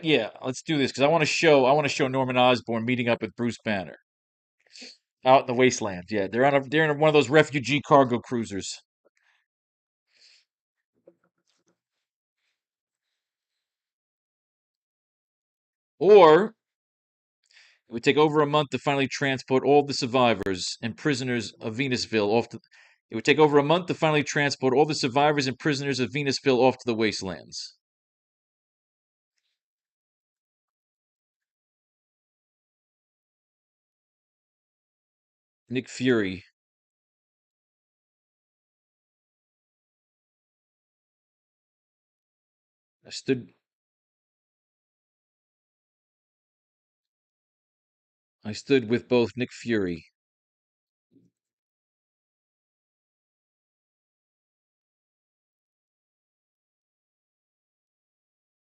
A: Yeah, let's do this because I want to show Norman Osborn meeting up with Bruce Banner out in the wasteland. Yeah, they're in one of those refugee cargo cruisers. Or it would take over a month to finally transport all the survivors and prisoners of Venusville off to. It would take over a month to finally transport all the survivors and prisoners of Venusville off to the wastelands. Nick Fury. I stood. I stood with both Nick Fury.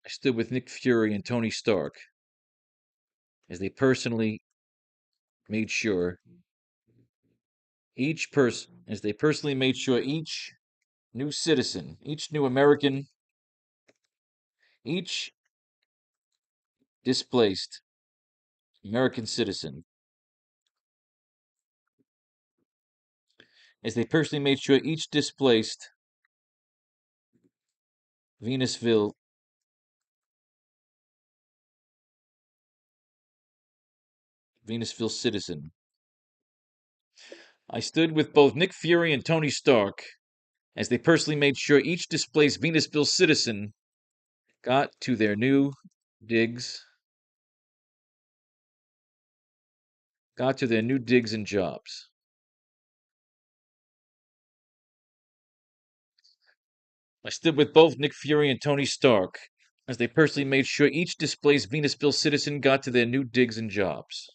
A: I stood with Nick Fury and Tony Stark as they personally made sure each new citizen, each new American, each displaced American citizen, as they personally made sure each displaced Venusville Venusville citizen. I stood with both Nick Fury and Tony Stark as they personally made sure each displaced Venusville citizen got to their new digs, got to their new digs and jobs. I stood with both Nick Fury and Tony Stark as they personally made sure each displaced Venusville citizen got to their new digs and jobs.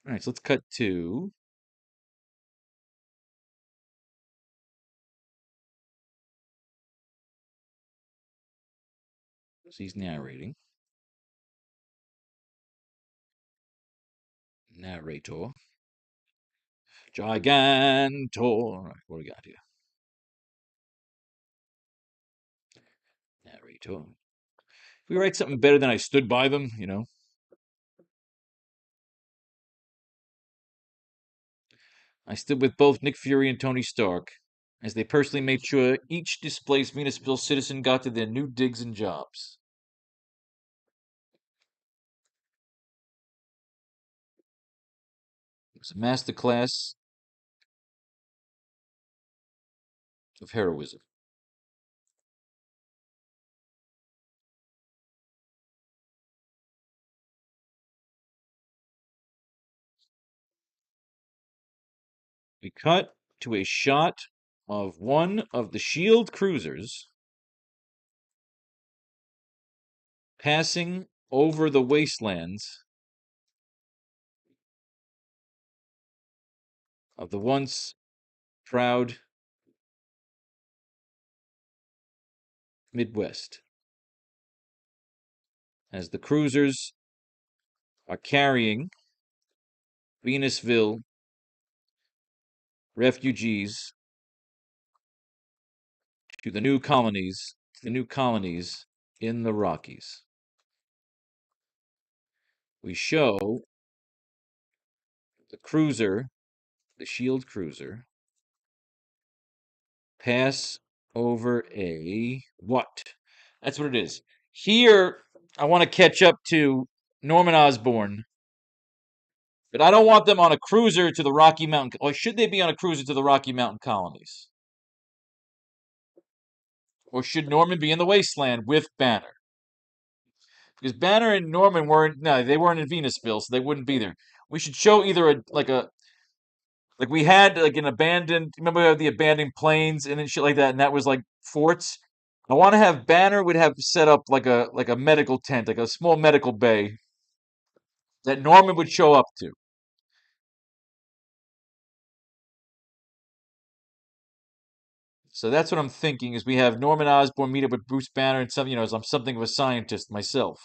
A: All right, so let's cut to he's narrating. Narrator. Gigantor. All right, what do we got here? Narrator. If we write something better than I stood by them, I stood with both Nick Fury and Tony Stark as they personally made sure each displaced Venusville citizen got to their new digs and jobs. It was a masterclass of heroism. We cut to a shot of one of the Shield cruisers passing over the wastelands of the once proud Midwest as the cruisers are carrying Venusville refugees to the new colonies, in the Rockies. We show the cruiser, the Shield cruiser, pass over a what? That's what it is. Here, I want to catch up to Norman Osborn, but I don't want them on a cruiser to the Rocky Mountain. Or should they be on a cruiser to the Rocky Mountain colonies? Or should Norman be in the wasteland with Banner? Because Banner and Norman weren't. No, they weren't in Venusville, so they wouldn't be there. We should show either like we had like an abandoned. Remember we had the abandoned planes and shit like that, and that was like forts. I want to have Banner would have set up like a medical tent, like a small medical bay that Norman would show up to. So that's what I'm thinking is we have Norman Osborn meet up with Bruce Banner and some, as I'm something of a scientist myself.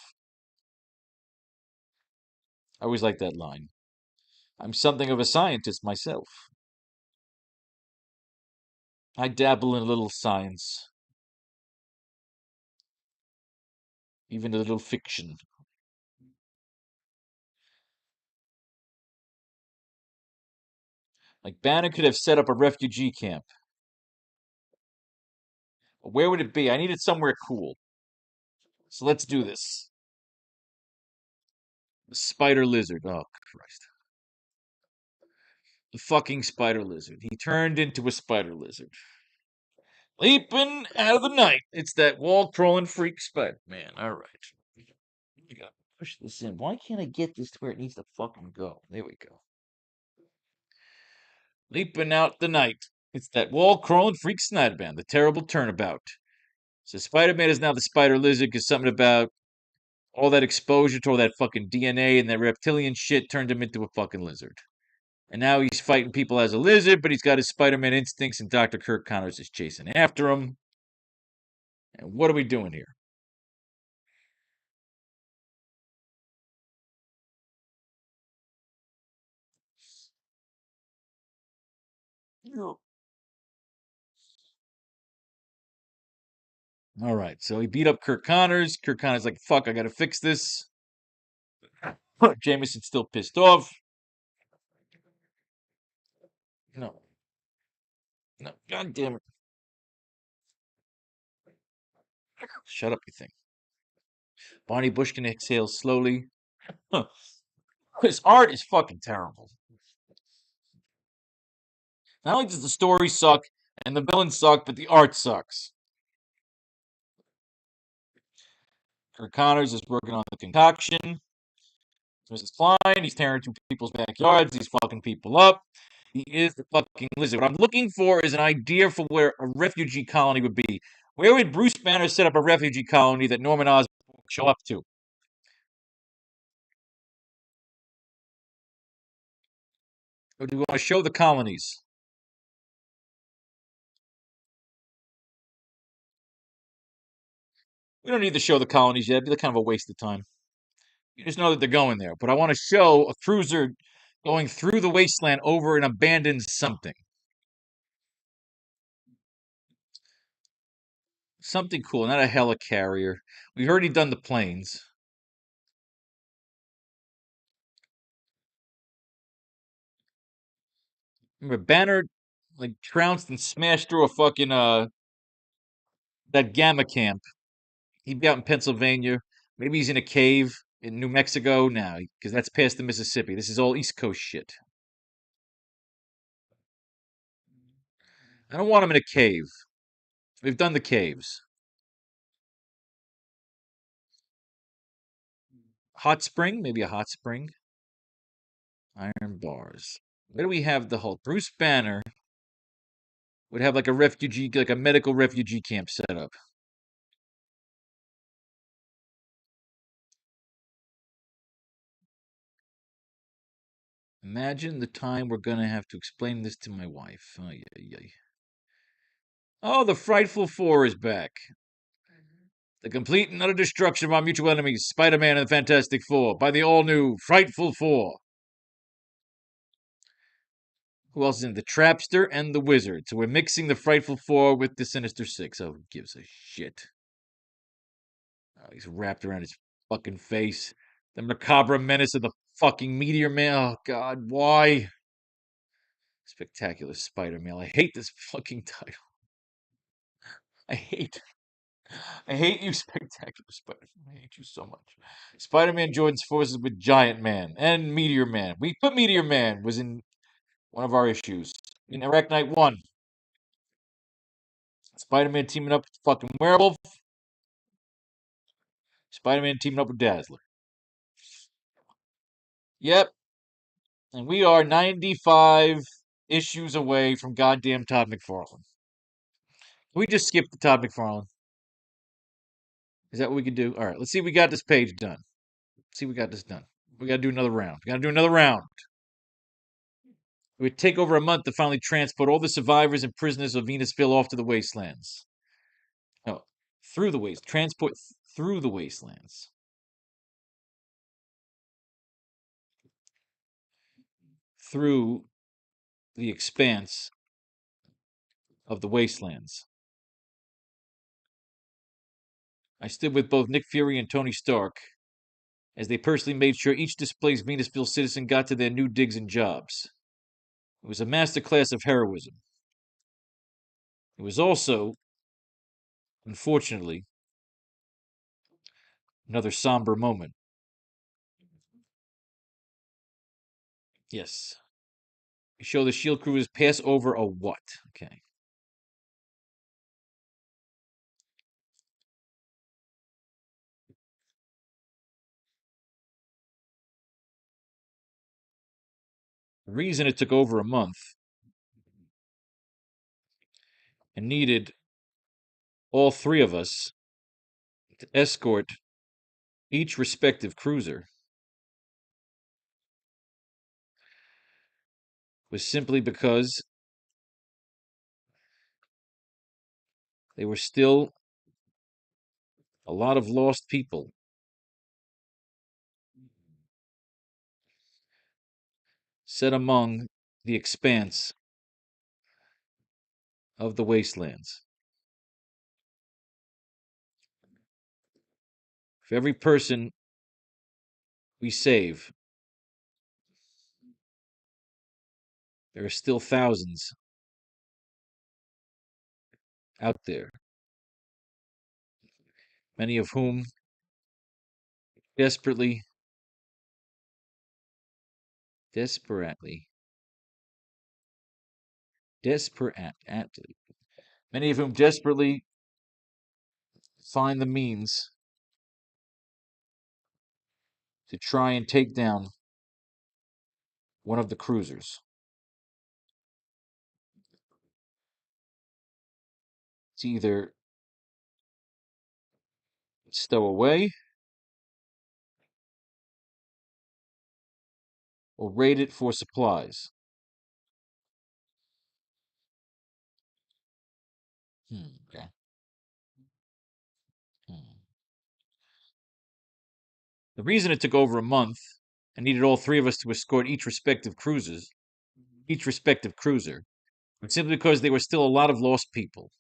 A: I always like that line. I'm something of a scientist myself. I dabble in a little science, even a little fiction. Like Banner could have set up a refugee camp. Where would it be? I need it somewhere cool. So let's do this. The spider lizard. Oh, Christ. The fucking spider lizard. He turned into a spider lizard. Leaping out of the night. It's that wall crawling freak spider man. All right. You gotta push this in. Why can't I get this to where it needs to fucking go? There we go. Leaping out the night. It's that wall crawling freak Snyderman, the terrible turnabout. So Spider Man is now the spider lizard because something about all that exposure to all that fucking DNA and that reptilian shit turned him into a fucking lizard. And now he's fighting people as a lizard, but he's got his Spider Man instincts, and Dr. Kirk Connors is chasing after him. And what are we doing here? All right, so he beat up Kirk Connors. Kirk Connors like, fuck, I gotta fix this. Jameson's still pissed off. No. No, god damn it. Shut up, you think. Barney Bushkin exhales slowly. Huh. His art is fucking terrible. Not only does the story suck and the villains suck, but the art sucks. Kirk Connors is working on the concoction. Mrs. Klein, he's tearing through people's backyards. He's fucking people up. He is the fucking lizard. What I'm looking for is an idea for where a refugee colony would be. Where would Bruce Banner set up a refugee colony that Norman Osborn would show up to? Or do we want to show the colonies? We don't need to show the colonies yet. It'd be kind of a waste of time. You just know that they're going there. But I want to show a cruiser going through the wasteland over an abandoned something. Something cool, not a helicarrier. We've already done the planes. Remember, Banner like trounced and smashed through a fucking that gamma camp. He'd be out in Pennsylvania. Maybe he's in a cave in New Mexico now, because that's past the Mississippi. This is all East Coast shit. I don't want him in a cave. We've done the caves. Hot spring, maybe a hot spring. Iron bars. Where do we have the whole Bruce Banner would have like a refugee, like a medical refugee camp set up. Imagine the time we're gonna have to explain this to my wife. Oh yeah, yeah. Oh, the Frightful Four is back. The complete and utter destruction of our mutual enemies, Spider-Man and the Fantastic Four, by the all-new Frightful Four. Who else is in it? The Trapster and the Wizard. So we're mixing the Frightful Four with the Sinister Six. Oh, who gives a shit? Oh, he's wrapped around his fucking face. The Macabre Menace of the fucking Meteor Man. Oh, God, why? Spectacular Spider-Man. I hate this fucking title. I hate you, Spectacular Spider-Man. I hate you so much. Spider-Man joins forces with Giant Man and Meteor Man. We put Meteor Man was in one of our issues. In AracKnight 1. Spider-Man teaming up with fucking Werewolf. Spider-Man teaming up with Dazzler. Yep. And we are 95 issues away from goddamn Todd McFarlane. Can we just skip the Todd McFarlane? Is that what we can do? All right, let's see if we got this page done. Let's see if we got this done. We got to do another round. We got to do another round. It would take over a month to finally transport all the survivors and prisoners of Venusville off to the wastelands. No, through the waste. Transport through the wastelands. Through the expanse of the wastelands. I stood with both Nick Fury and Tony Stark as they personally made sure each displaced Venusville citizen got to their new digs and jobs. It was a masterclass of heroism. It was also, unfortunately, another somber moment. Yes. We show the shield crews pass over a what? Okay. The reason it took over a month and needed all three of us to escort each respective cruiser was simply because there were still a lot of lost people set among the expanse of the wastelands. For every person we save, there are still thousands out there, many of whom desperately, many of whom desperately find the means to try and take down one of the cruisers. It's either stow away or raid it for supplies. Okay. The reason it took over a month and needed all three of us to escort each respective cruiser, was simply because there were still a lot of lost people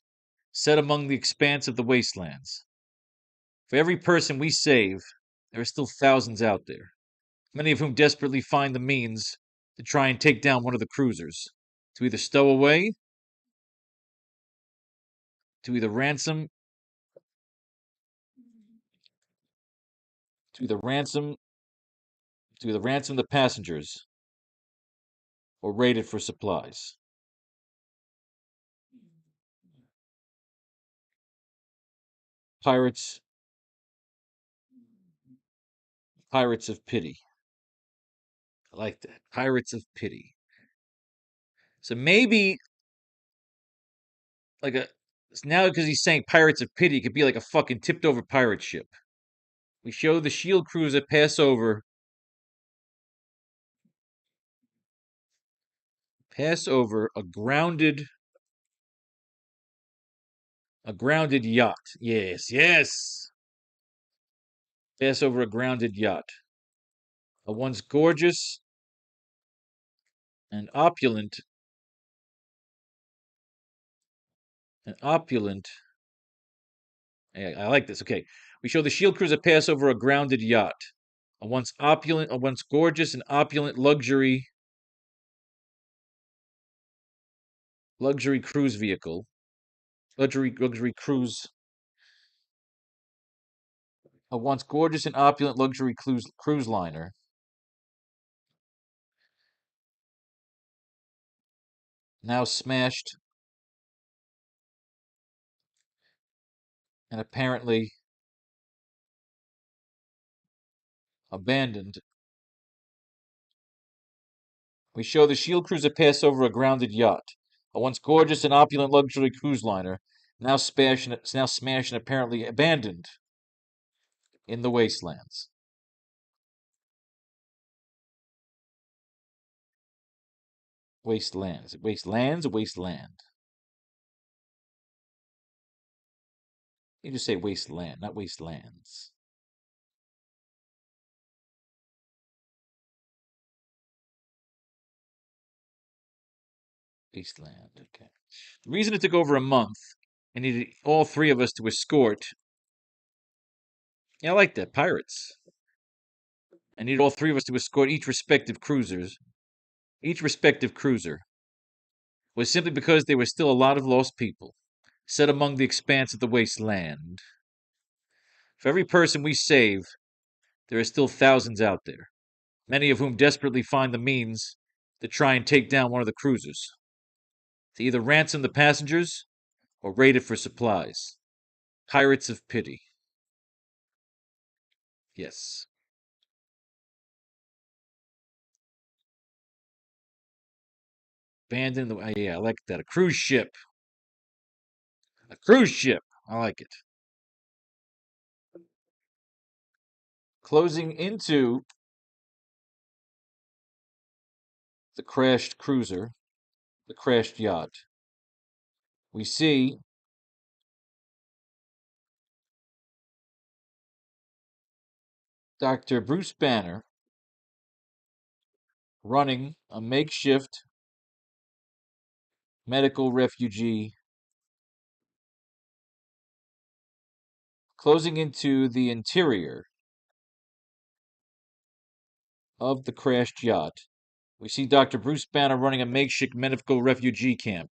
A: set among the expanse of the wastelands. For every person we save, there are still thousands out there, many of whom desperately find the means to try and take down one of the cruisers, to either stow away, to either ransom, to either ransom, to either ransom the passengers or raid it for supplies. Pirates, pirates of pity. I like that. Pirates of pity. So maybe like a now because he's saying pirates of pity, it could be like a fucking tipped over pirate ship. We show the shield cruiser pass over a grounded yacht. Yes, yes. Pass over a grounded yacht. A once gorgeous and opulent An opulent. I like this. Okay. We show the shield cruiser pass over a grounded yacht. A once opulent, a once gorgeous and opulent luxury cruise vehicle. Luxury cruise. A once gorgeous and opulent luxury cruise liner. Now smashed and apparently abandoned. We show the shield cruiser pass over a grounded yacht. A once gorgeous and opulent luxury cruise liner. Now smashed and apparently abandoned in the wastelands. Wastelands. Wastelands or wasteland? You just say wasteland, not wastelands. Wasteland, okay. The reason it took over a month and needed all three of us to escort. Yeah, I like that. Pirates. I needed all three of us to escort each respective cruiser was simply because there were still a lot of lost people, set among the expanse of the wasteland. For every person we save, there are still thousands out there, many of whom desperately find the means to try and take down one of the cruisers, to either ransom the passengers or raid it for supplies. Pirates of pity. Yes. Abandon the. Yeah, I like that. A cruise ship. A cruise ship. I like it. Closing into the crashed cruiser, the crashed yacht, we see Dr. Bruce Banner running a makeshift medical refugee, closing into the interior of the crashed yacht. We see Dr. Bruce Banner running a makeshift medical refugee camp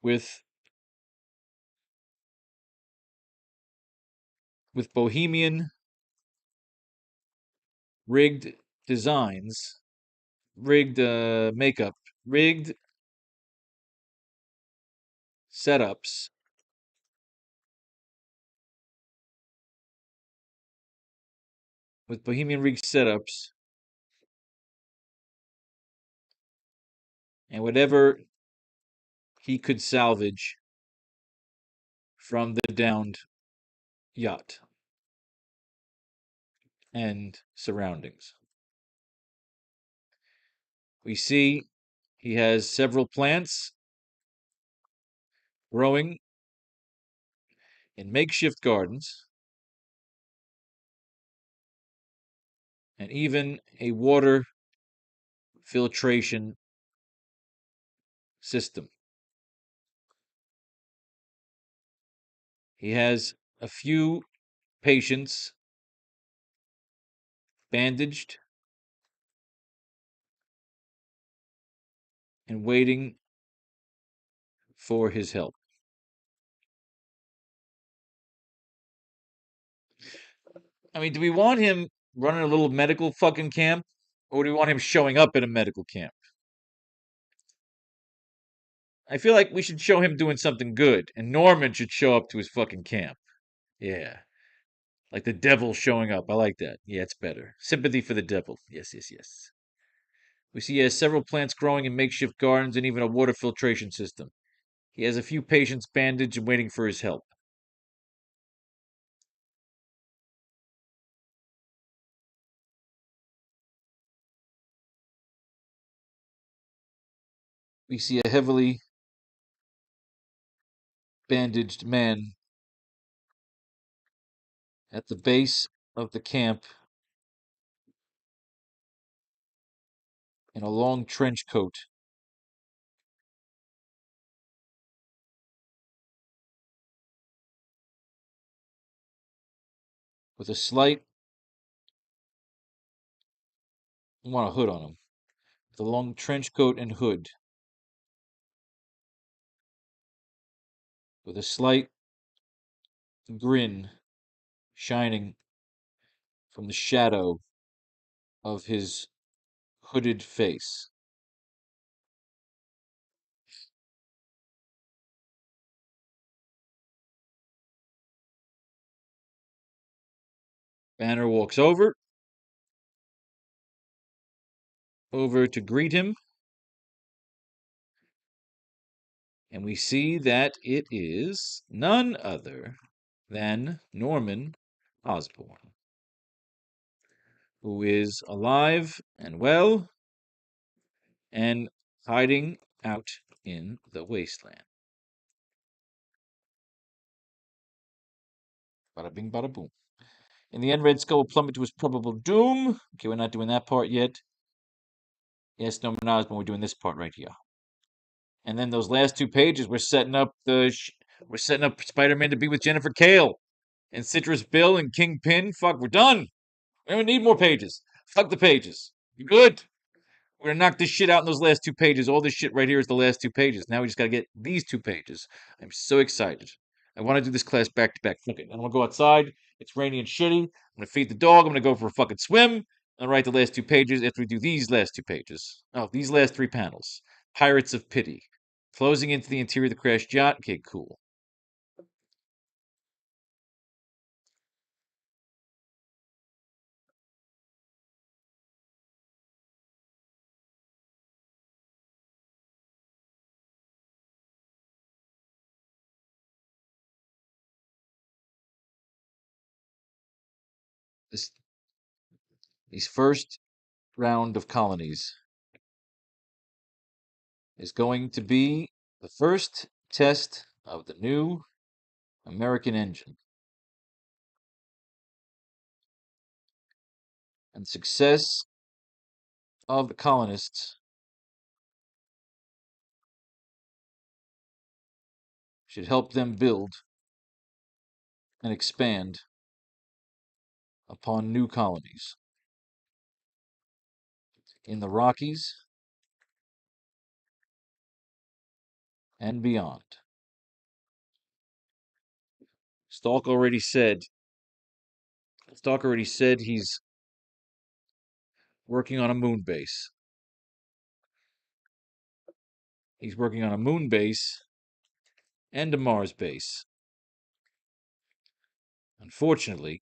A: with bohemian rigged designs, rigged makeup, rigged setups, with bohemian rigged setups, and whatever he could salvage from the downed yacht and surroundings. We see he has several plants growing in makeshift gardens and even a water filtration system. He has a few patients bandaged and waiting for his help. I mean, do we want him running a little medical fucking camp? Or do we want him showing up at a medical camp? I feel like we should show him doing something good, and Norman should show up to his fucking camp. Yeah. Like the devil showing up. I like that. Yeah, it's better. Sympathy for the devil. Yes, yes, yes. We see he has several plants growing in makeshift gardens and even a water filtration system. He has a few patients bandaged and waiting for his help. We see a heavily bandaged man at the base of the camp in a long trench coat with a slight, I want a hood on him, with a long trench coat and hood, with a slight grin shining from the shadow of his hooded face. Banner walks over to greet him, and we see that it is none other than Norman Osborn, who is alive and well and hiding out in the wasteland. Bada bing, bada boom. In the end, Red Skull will plummet to his probable doom. Okay, we're not doing that part yet. Yes, Norman Osborn, we're doing this part right here. And then those last 2 pages, we're setting up Spider-Man to be with Jennifer Kale and Citrus Bill and Kingpin. Fuck, we're done. We don't need more pages. Fuck the pages. You good? We're gonna knock this shit out in those last 2 pages. All this shit right here is the last 2 pages. Now we just gotta get these 2 pages. I'm so excited. I want to do this class back to back. Fuck it. I'm gonna go outside. It's rainy and shitty. I'm gonna feed the dog. I'm gonna go for a fucking swim. I'll write the last 2 pages after we do these last 2 pages. Oh, these last 3 panels. Pirates of Pity. Closing into the interior of the crashed yacht. Okay, cool. These first round of colonies is going to be the first test of the new American engine. And success of the colonists should help them build and expand upon new colonies in the Rockies and beyond. Stalk already said he's working on a moon base. He's working on a moon base and a Mars base. Unfortunately,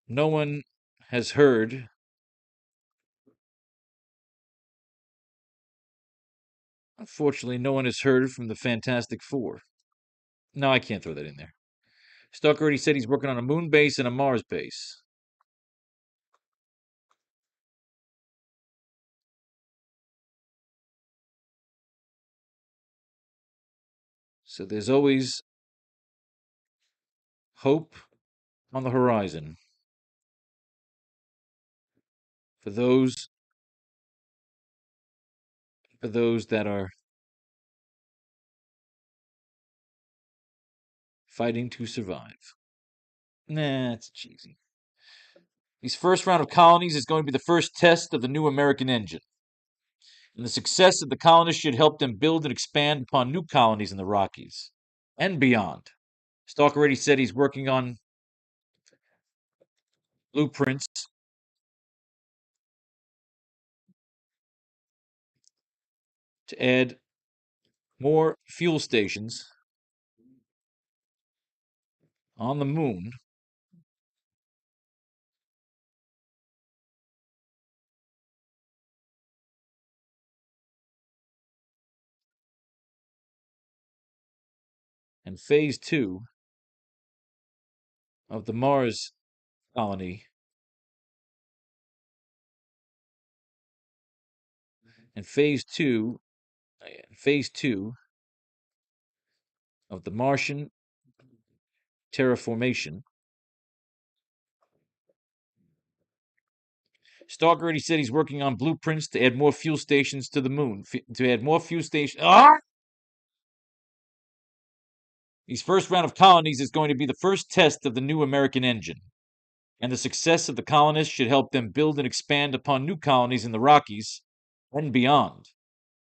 A: no one has heard from the Fantastic Four. No, I can't throw that in there. Stark already said he's working on a moon base and a Mars base. So there's always hope on the horizon for those that are fighting to survive. Nah, it's cheesy. These first round of colonies is going to be the first test of the new American engine. And the success of the colonists should help them build and expand upon new colonies in the Rockies and beyond. Stalk already said he's working on blueprints to add more fuel stations on the moon and phase 2 of the Mars colony and phase 2 of the Martian terraformation. Stark already said he's working on blueprints to add more fuel stations to the moon. To add more fuel stations. Ah! These first round of colonies is going to be the first test of the new American engine, and the success of the colonists should help them build and expand upon new colonies in the Rockies and beyond.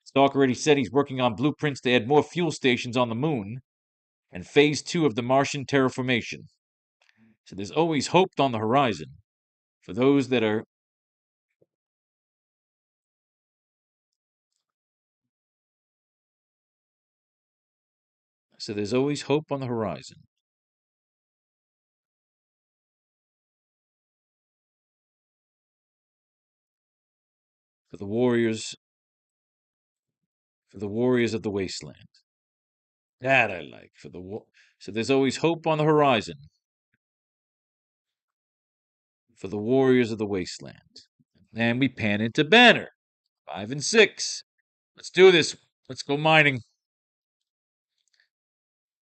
A: Stark already said he's working on blueprints to add more fuel stations on the moon and phase 2 of the Martian terraformation. So there's always hope on the horizon for those that are. So there's always hope on the horizon for the warriors of the wasteland. That I like for the war. So there's always hope on the horizon for the warriors of the wasteland. And we pan into Banner 5 and 6. Let's do this. Let's go mining.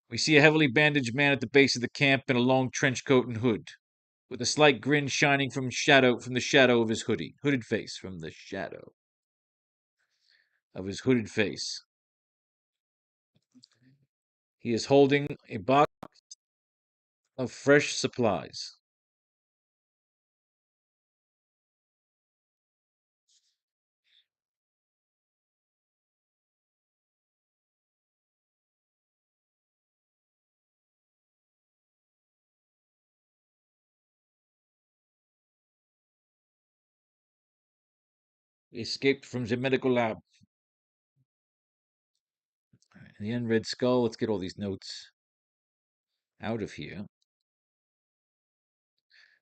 A: We see a heavily bandaged man at the base of the camp in a long trench coat and hood, with a slight grin shining from the shadow of his hooded face, from the shadow of his hooded face. He is holding a box of fresh supplies. He escaped from the medical lab. The unread skull. Let's get all these notes out of here.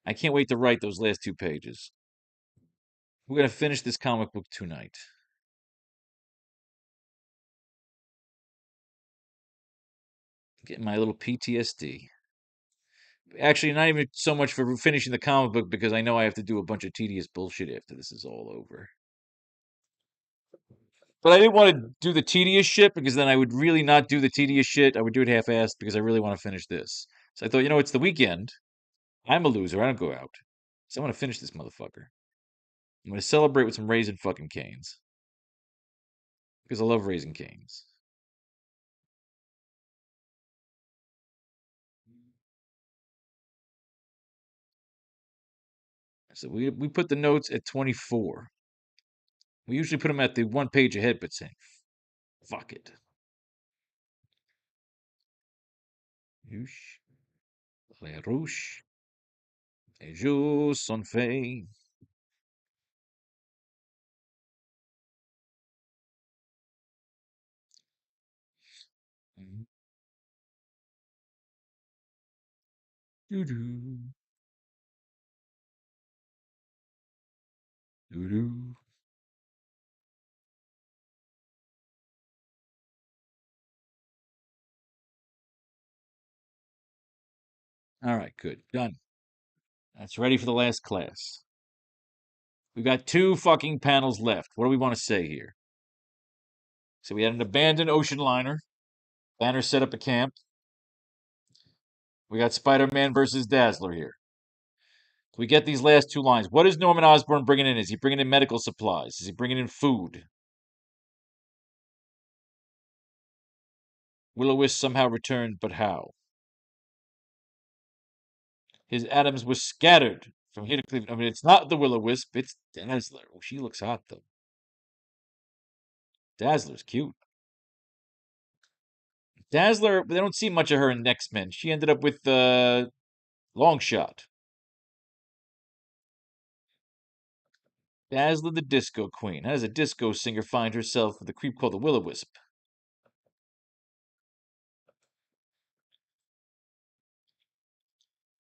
A: I can't wait to write those last 2 pages. We're going to finish this comic book tonight. Getting my little PTSD. Actually, not even so much for finishing the comic book, because I know I have to do a bunch of tedious bullshit after this is all over. But I didn't want to do the tedious shit, because then I would really not do the tedious shit. I would do it half-assed because I really want to finish this. So I thought, it's the weekend. I'm a loser. I don't go out. So I'm going to finish this motherfucker. I'm going to celebrate with some Raisin fucking Canes. Because I love Raisin Canes. So we put the notes at 24. We usually put them at the 1 page ahead, but saying, fuck it. Yush. Les rouges. Les jours sont faits. Doo-doo. Doo-doo. All right, good. Done. That's ready for the last class. We've got 2 fucking panels left. What do we want to say here? So we had an abandoned ocean liner. Banner set up a camp. We got Spider-Man versus Dazzler here. We get these last 2 lines. What is Norman Osborn bringing in? Is he bringing in medical supplies? Is he bringing in food? Will-O-Wisp somehow returned, but how? His atoms were scattered from here to Cleveland. I mean, it's not the Will-O-Wisp, it's Dazzler. Oh, she looks hot, though. Dazzler's cute. Dazzler, they don't see much of her in X-Men. She ended up with Longshot. Dazzler the Disco Queen. How does a disco singer find herself with a creep called the Will-O-Wisp?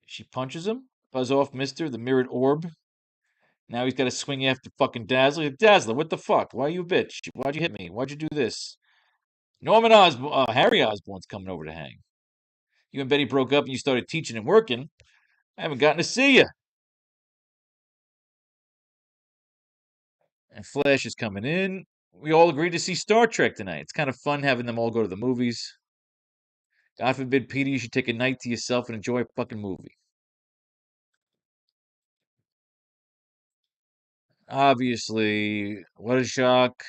A: She punches him. Buzz off, mister. The mirrored orb. Now he's got to swing after fucking Dazzler. Dazzler, what the fuck? Why are you a bitch? Why'd you hit me? Why'd you do this? Harry Osborn's coming over to hang. You and Betty broke up and you started teaching and working. I haven't gotten to see you. And Flash is coming in. We all agreed to see Star Trek tonight. It's kind of fun having them all go to the movies. God forbid, Peter, you should take a night to yourself and enjoy a fucking movie. Obviously, what a shock.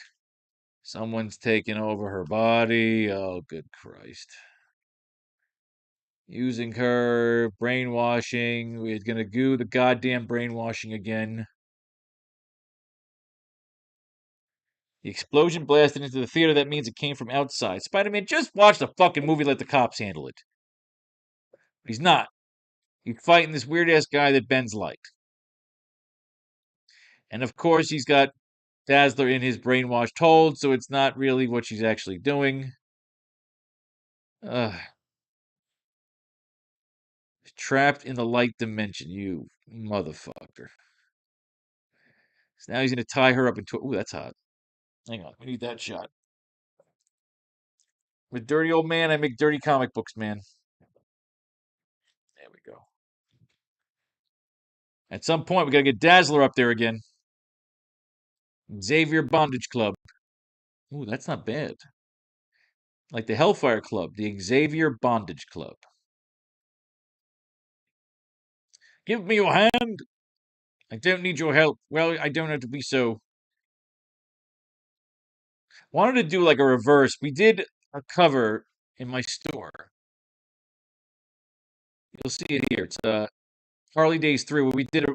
A: Someone's taken over her body. Oh, good Christ. Using her, brainwashing. We're gonna do the goddamn brainwashing again. The explosion blasted into the theater. That means it came from outside. Spider-Man, just watch the fucking movie, let the cops handle it. But he's not. He's fighting this weird-ass guy that Ben's liked. And of course, he's got Dazzler in his brainwashed hold, so it's not really what she's actually doing. Trapped in the light dimension, you motherfucker. So now he's going to tie her up into... Ooh, that's hot. Hang on, we need that shot. With Dirty Old Man, I make dirty comic books, man. There we go. At some point, we got to get Dazzler up there again. Xavier Bondage Club. Ooh, that's not bad. Like the Hellfire Club, the Xavier Bondage Club. Give me your hand. I don't need your help. Well, I don't have to be so. Wanted to do like a reverse. We did a cover in my store. You'll see it here. It's Harley Days 3, where we did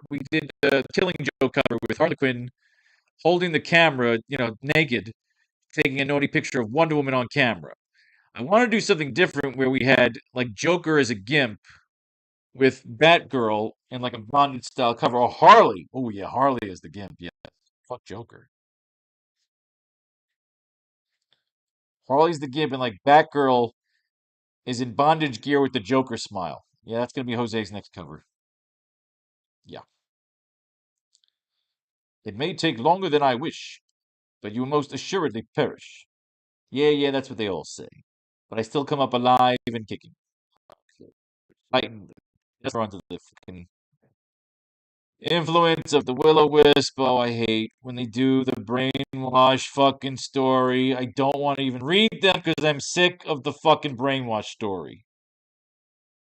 A: a Killing Joke cover with Harley Quinn holding the camera, naked, taking a naughty picture of Wonder Woman on camera. I want to do something different where we had like Joker as a gimp with Batgirl in like a bondage style cover. Or Harley. Oh yeah, Harley as the gimp. Yeah, fuck Joker. Harley's the gimp, and like Batgirl is in bondage gear with the Joker smile. Yeah, that's gonna be Jose's next cover. Yeah. It may take longer than I wish, but you will most assuredly perish. Yeah, that's what they all say. But I still come up alive and kicking. Fighting just onto the fucking influence of the Will-O-Wisp. Oh, I hate when they do the brainwash fucking story. I don't want to even read them because I'm sick of the fucking brainwash story.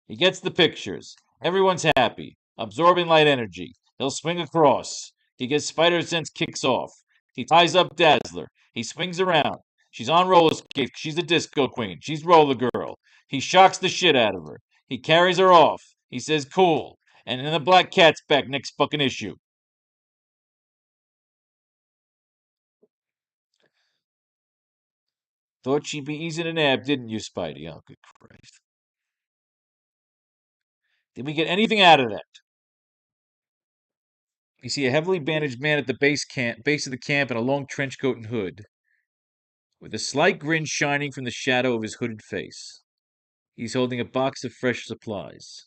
A: He gets the pictures. Everyone's happy. Absorbing light energy. He'll swing across. He gets spider sense kicks off. He ties up Dazzler. He swings around. She's on roller skates. She's a disco queen. She's roller girl. He shocks the shit out of her. He carries her off. He says cool. And then the Black Cat's back next fucking issue. Thought she'd be easy to nab, didn't you, Spidey? Oh, good Christ. Did we get anything out of that? You see a heavily bandaged man at the base of the camp in a long trench coat and hood, with a slight grin shining from the shadow of his hooded face. He's holding a box of fresh supplies.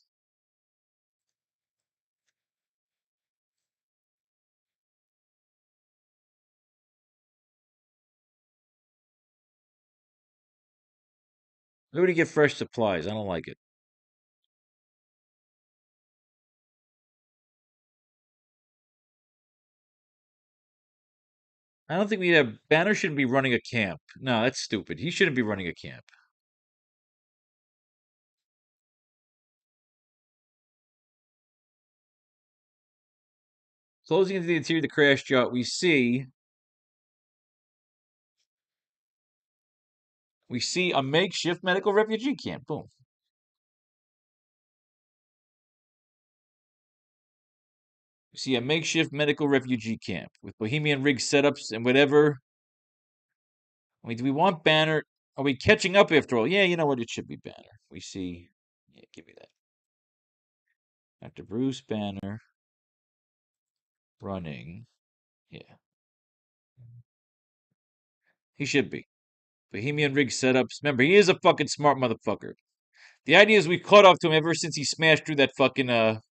A: Where would he get fresh supplies? I don't like it. I don't think we have. Banner shouldn't be running a camp. No, that's stupid. He shouldn't be running a camp. Closing into the interior of the crash yacht, we see a makeshift medical refugee camp. Boom. We see a makeshift medical refugee camp with bohemian rig setups and whatever. I mean, do we want Banner? Are we catching up after all? Yeah, you know what? It should be Banner. We see. Yeah, give me that. Dr. Bruce Banner running. Yeah, he should be. Bohemian rig setups. Remember, he is a fucking smart motherfucker. The idea is we caught up to him ever since he smashed through that fucking because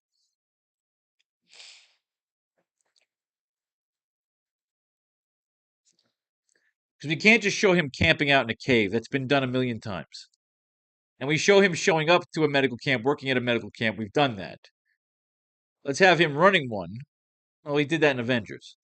A: we can't just show him camping out in a cave. That's been done a million times. And we show him showing up to a medical camp, working at a medical camp. We've done that. Let's have him running one. Well, he did that in Avengers.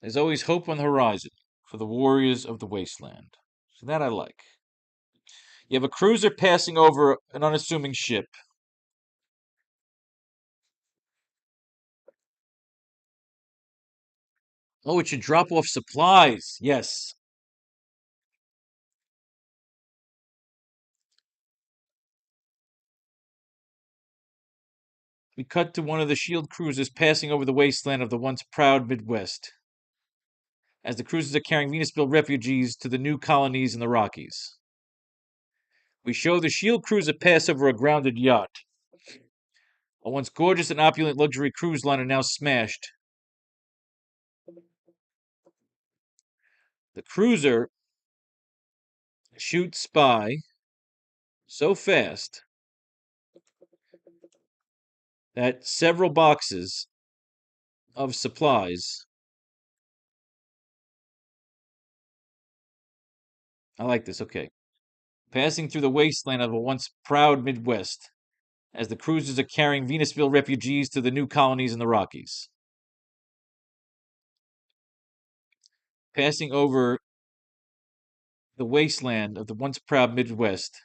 A: There's always hope on the horizon for the warriors of the wasteland. So that I like. You have a cruiser passing over an unassuming ship. Oh, it should drop off supplies. Yes. We cut to one of the shield cruisers passing over the wasteland of the once proud Midwest, as the cruisers are carrying Venusville refugees to the new colonies in the Rockies. We show the shield cruiser pass over a grounded yacht. A once gorgeous and opulent luxury cruise liner now smashed. The cruiser shoots by so fast that several boxes of supplies. I like this, okay. Passing through the wasteland of a once proud Midwest, as the cruisers are carrying Venusville refugees to the new colonies in the Rockies. Passing over the wasteland of the once proud Midwest.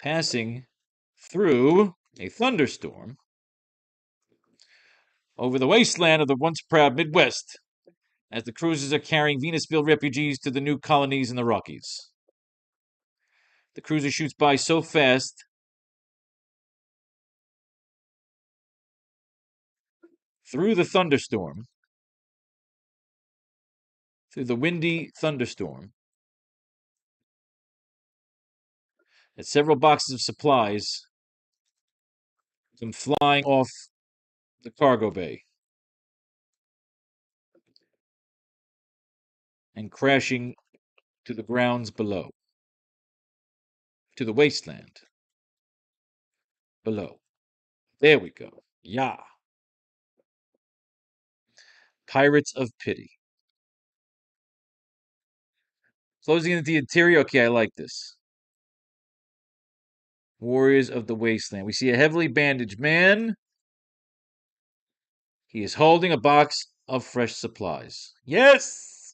A: Passing through a thunderstorm over the wasteland of the once proud Midwest, as the cruisers are carrying Venusville refugees to the new colonies in the Rockies. The cruiser shoots by so fast through the thunderstorm, through the windy thunderstorm, that several boxes of supplies come flying off the cargo bay and crashing to the grounds below, to the wasteland below. There we go. Yeah. Pirates of Pity. Closing into the interior. Okay, I like this. Warriors of the Wasteland. We see a heavily bandaged man. He is holding a box of fresh supplies. Yes!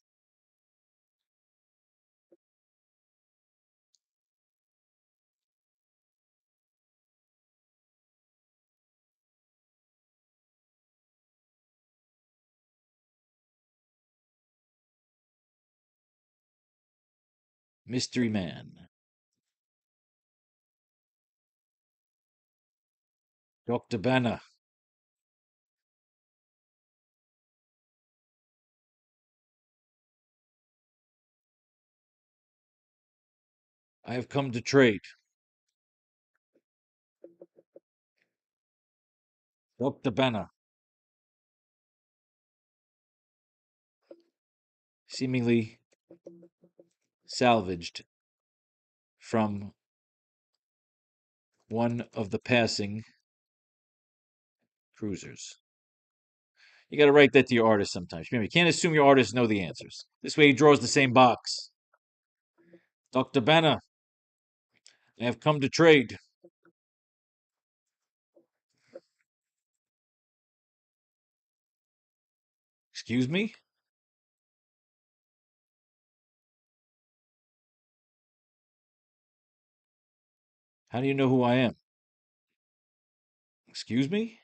A: Mystery Man. Dr. Banner. I have come to trade. Dr. Banner. Seemingly salvaged from one of the passing cruisers. You got to write that to your artist sometimes. Remember, you can't assume your artists know the answers. This way he draws the same box. Dr. Banner, I have come to trade. Excuse me? How do you know who I am? Excuse me?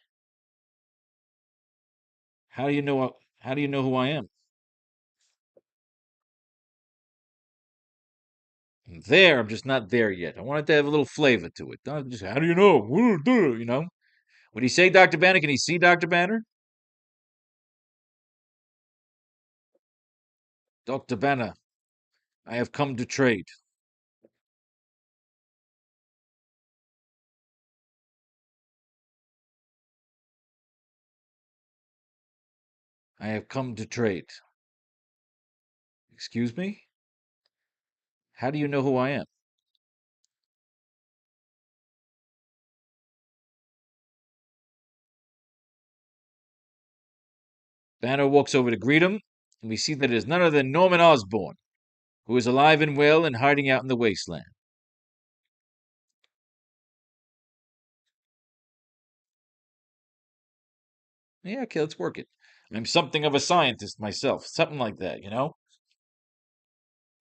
A: How do you know who I am? I'm there, I'm just not there yet. I want it to have a little flavor to it. Not just how do you know? You know? When he say Dr. Banner, can he see Dr. Banner? Dr. Banner, I have come to trade. I have come to trade. Excuse me? How do you know who I am? Banner walks over to greet him, and we see that it is none other than Norman Osborn, who is alive and well and hiding out in the wasteland. Yeah, okay, let's work it. I'm something of a scientist myself, something like that, you know?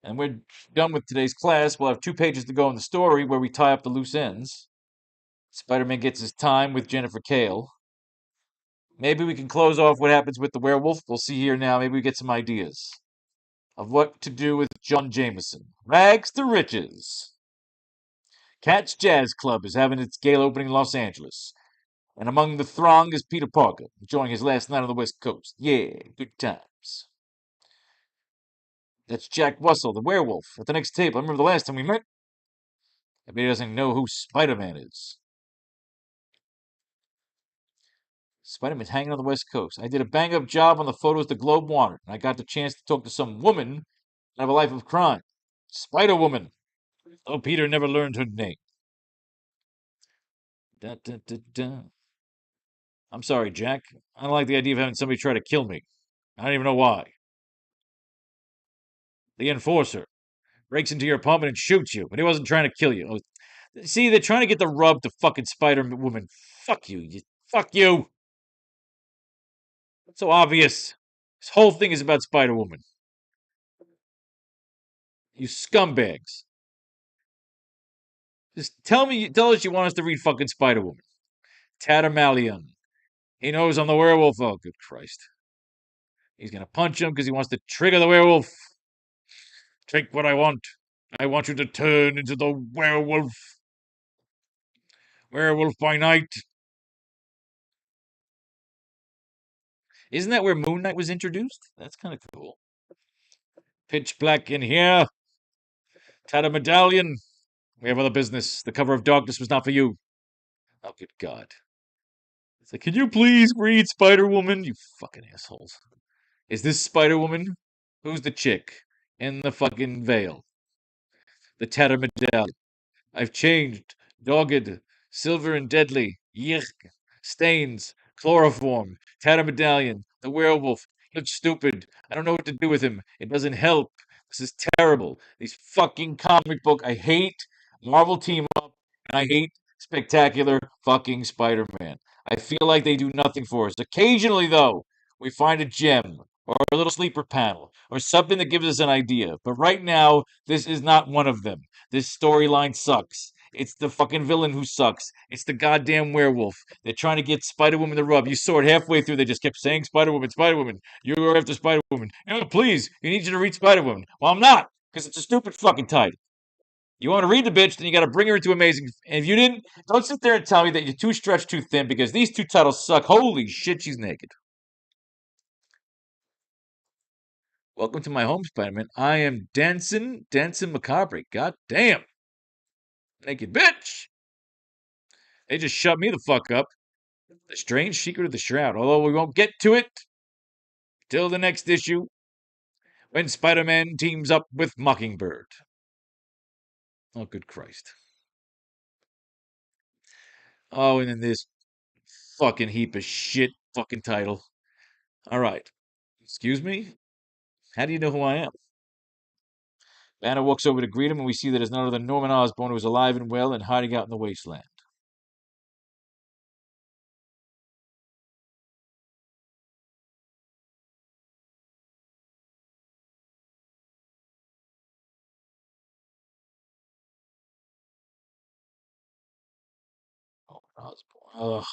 A: And we're done with today's class. We'll have 2 pages to go in the story where we tie up the loose ends. Spider Man gets his time with Jennifer Kale. Maybe we can close off what happens with the werewolf. We'll see here now. Maybe we get some ideas of what to do with John Jameson. Rags to riches. Cat's Jazz Club is having its gala opening in Los Angeles. And among the throng is Peter Parker, enjoying his last night on the West Coast. Yeah, good times. That's Jack Russell, the werewolf, at the next table. I remember the last time we met. I bet he doesn't know who Spider-Man is. Spider-Man's hanging on the West Coast. I did a bang-up job on the photos the Globe wanted, and I got the chance to talk to some woman and have a life of crime. Spider-Woman. Oh, Peter never learned her name. Da, da, da, da. I'm sorry, Jack. I don't like the idea of having somebody try to kill me. I don't even know why. The Enforcer breaks into your apartment and shoots you, but he wasn't trying to kill you. Oh, see, they're trying to get the rub to fucking Spider-Woman. Fuck you. Fuck you. It's so obvious. This whole thing is about Spider-Woman. You scumbags. Just tell us you want us to read fucking Spider-Woman. Tatterdemalion. He knows I'm the werewolf. Oh, good Christ. He's gonna punch him because he wants to trigger the werewolf. Take what I want. I want you to turn into the werewolf. Werewolf by night. Isn't that where Moon Knight was introduced? That's kind of cool. Pitch black in here. Tatterdemalion. We have other business. The cover of Darkness was not for you. Oh, good God. It's like, can you please read Spider-Woman? You fucking assholes. Is this Spider-Woman? Who's the chick? In the fucking veil. The Tatterdemalion. I've changed. Dogged. Silver and deadly. Yuck. Stains. Chloroform. Tatterdemalion. The werewolf. Looks stupid. I don't know what to do with him. It doesn't help. This is terrible. These fucking comic book. I hate Marvel Team Up. And I hate Spectacular fucking Spider-Man. I feel like they do nothing for us. Occasionally, though, we find a gem or a little sleeper panel or something that gives us an idea. But right now, this is not one of them. This storyline sucks. It's the fucking villain who sucks. It's the goddamn werewolf. They're trying to get Spider-Woman to rub. You saw it halfway through. They just kept saying Spider-Woman, Spider-Woman. You're after Spider-Woman. Please, you need you to read Spider-Woman. Well, I'm not, because it's a stupid fucking title. You want to read the bitch, then you got to bring her into Amazing. And if you didn't, don't sit there and tell me that you're too stretched too thin because these two titles suck. Holy shit, she's naked. Welcome to my home, Spider-Man. I am Danson Macabre. God damn. Naked bitch. They just shut me the fuck up. The strange secret of the shroud. Although we won't get to it till the next issue when Spider-Man teams up with Mockingbird. Oh, good Christ. Oh, and then this fucking heap of shit fucking title. All right. Excuse me? How do you know who I am? Banner walks over to greet him, and we see that it's none other than Norman Osborn, who is alive and well and hiding out in the wasteland. Oh, Osborn. Ugh.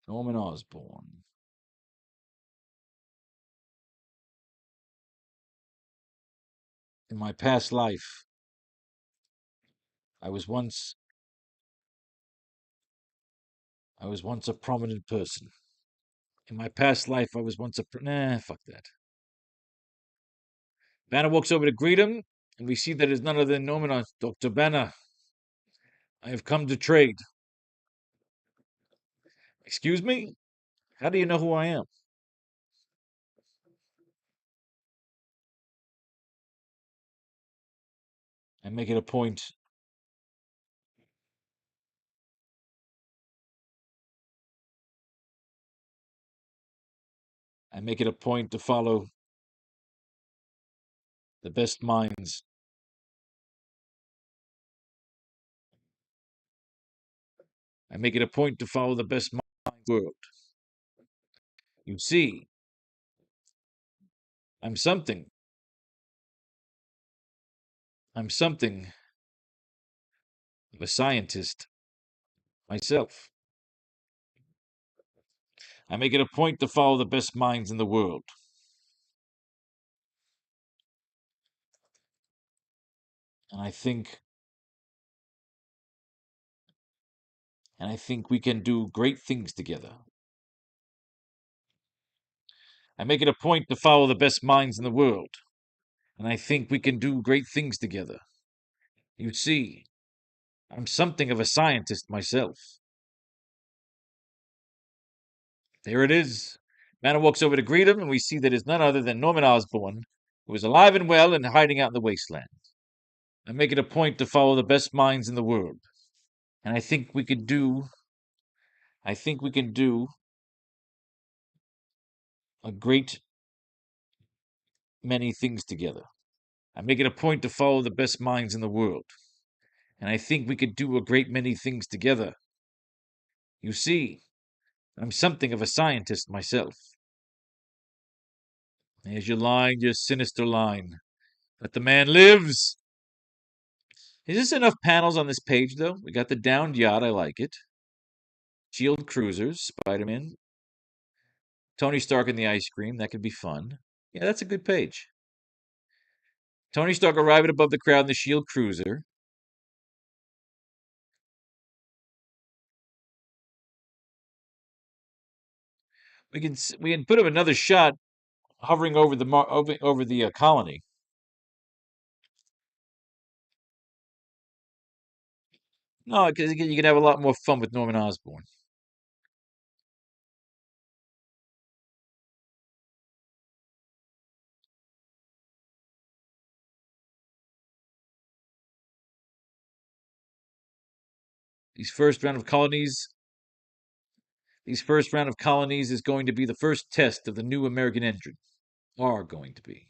A: Norman Osborn. In my past life, I was once a prominent person. In my past life, I was once a nah, fuck that. Banner walks over to greet him, and we see that it's none other than Norman Dr. Banner. I have come to trade. Excuse me? How do you know who I am? I make it a point. I make it a point to follow the best minds. I make it a point to follow the best minds in the world. You see, I'm something. I'm something of a scientist myself. I make it a point to follow the best minds in the world. And I think we can do great things together. I make it a point to follow the best minds in the world. And I think we can do great things together. You see, I'm something of a scientist myself. There it is. Manor walks over to greet him, and we see that it's none other than Norman Osborn, who is alive and well and hiding out in the wasteland. I make it a point to follow the best minds in the world. And I think we can do a great many things together. I make it a point to follow the best minds in the world. And I think we could do a great many things together. You see, I'm something of a scientist myself. There's your line, your sinister line. But the man lives. Is this enough panels on this page, though? We got the downed yacht. I like it. Shield cruisers, Spider-Man. Tony Stark and the ice cream. That could be fun. Yeah, that's a good page. Tony Stark arriving above the crowd in the Shield cruiser. We can put up another shot hovering over the colony. No, because you can have a lot more fun with Norman Osborn. These first round of colonies is going to be the first test of the new American engine. Are going to be.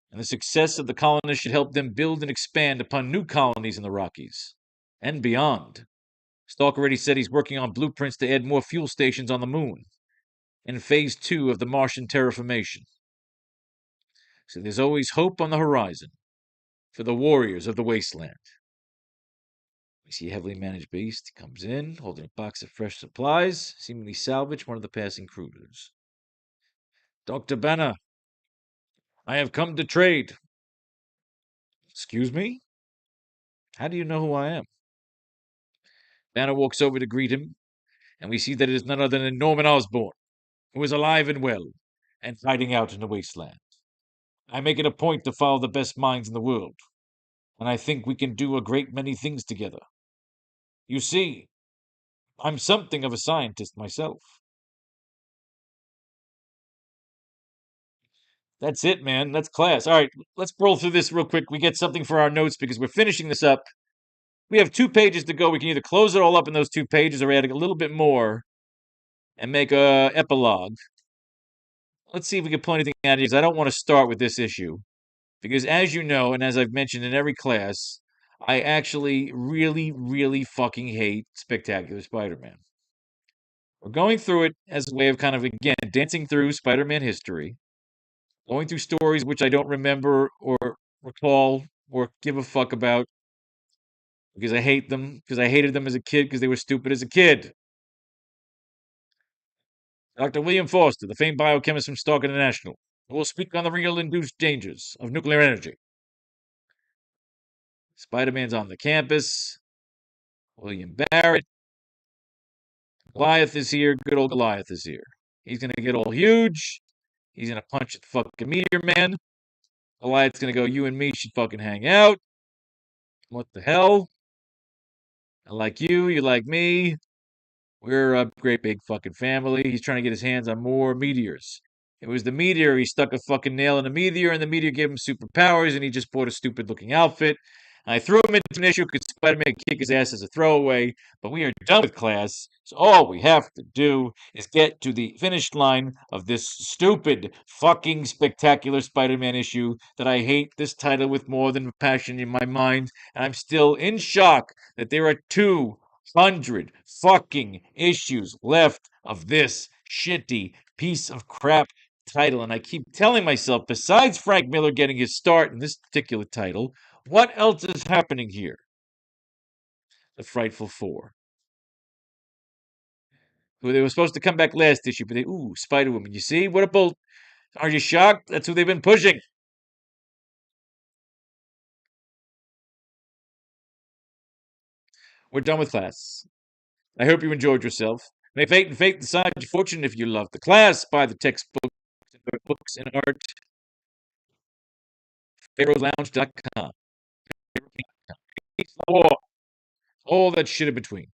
A: And the success of the colonists should help them build and expand upon new colonies in the Rockies and beyond. Stark already said he's working on blueprints to add more fuel stations on the moon in phase 2 of the Martian terraformation. So there's always hope on the horizon for the warriors of the wasteland. We see a heavily managed beast comes in, holding a box of fresh supplies, seemingly salvaged one of the passing cruisers. Dr. Banner, I have come to trade. Excuse me? How do you know who I am? Banner walks over to greet him, and we see that it is none other than Norman Osborn, who is alive and well, and hiding out in the wasteland. I make it a point to follow the best minds in the world, and I think we can do a great many things together. You see, I'm something of a scientist myself. That's it, man. That's class. All right, let's roll through this real quick. We get something for our notes because we're finishing this up. We have 2 pages to go. We can either close it all up in those 2 pages or add a little bit more and make a epilogue. Let's see if we can pull anything out of here, because I don't want to start with this issue. Because as you know, and as I've mentioned in every class, I actually really, really fucking hate Spectacular Spider-Man. We're going through it as a way of kind of, again, dancing through Spider-Man history, going through stories which I don't remember or recall or give a fuck about because I hate them, because I hated them as a kid because they were stupid as a kid. Dr. William Foster, the famed biochemist from Stark International, who will speak on the real induced dangers of nuclear energy. Spider-Man's on the campus. William Barrett. Goliath is here. Good old Goliath is here. He's going to get all huge. He's going to punch the fucking Meteor Man. Goliath's going to go, you and me should fucking hang out. What the hell? I like you. You like me. We're a great big fucking family. He's trying to get his hands on more meteors. It was the meteor. He stuck a fucking nail in the meteor, and the meteor gave him superpowers, and he just bought a stupid looking outfit. I threw him into an issue because Spider-Man kick his ass as a throwaway, but we are done with class, so all we have to do is get to the finish line of this stupid fucking Spectacular Spider-Man issue that I hate this title with more than passion in my mind, and I'm still in shock that there are 200 fucking issues left of this shitty piece of crap title, and I keep telling myself, besides Frank Miller getting his start in this particular title, what else is happening here? The Frightful Four. Who they were supposed to come back last issue, but Spider-Woman. You see? What a bolt. Are you shocked? That's who they've been pushing. We're done with class. I hope you enjoyed yourself. May fate and fate decide your fortune. If you love the class, buy the textbooks and notebooks and art. Pharo'sLounge.com. All that shit in between.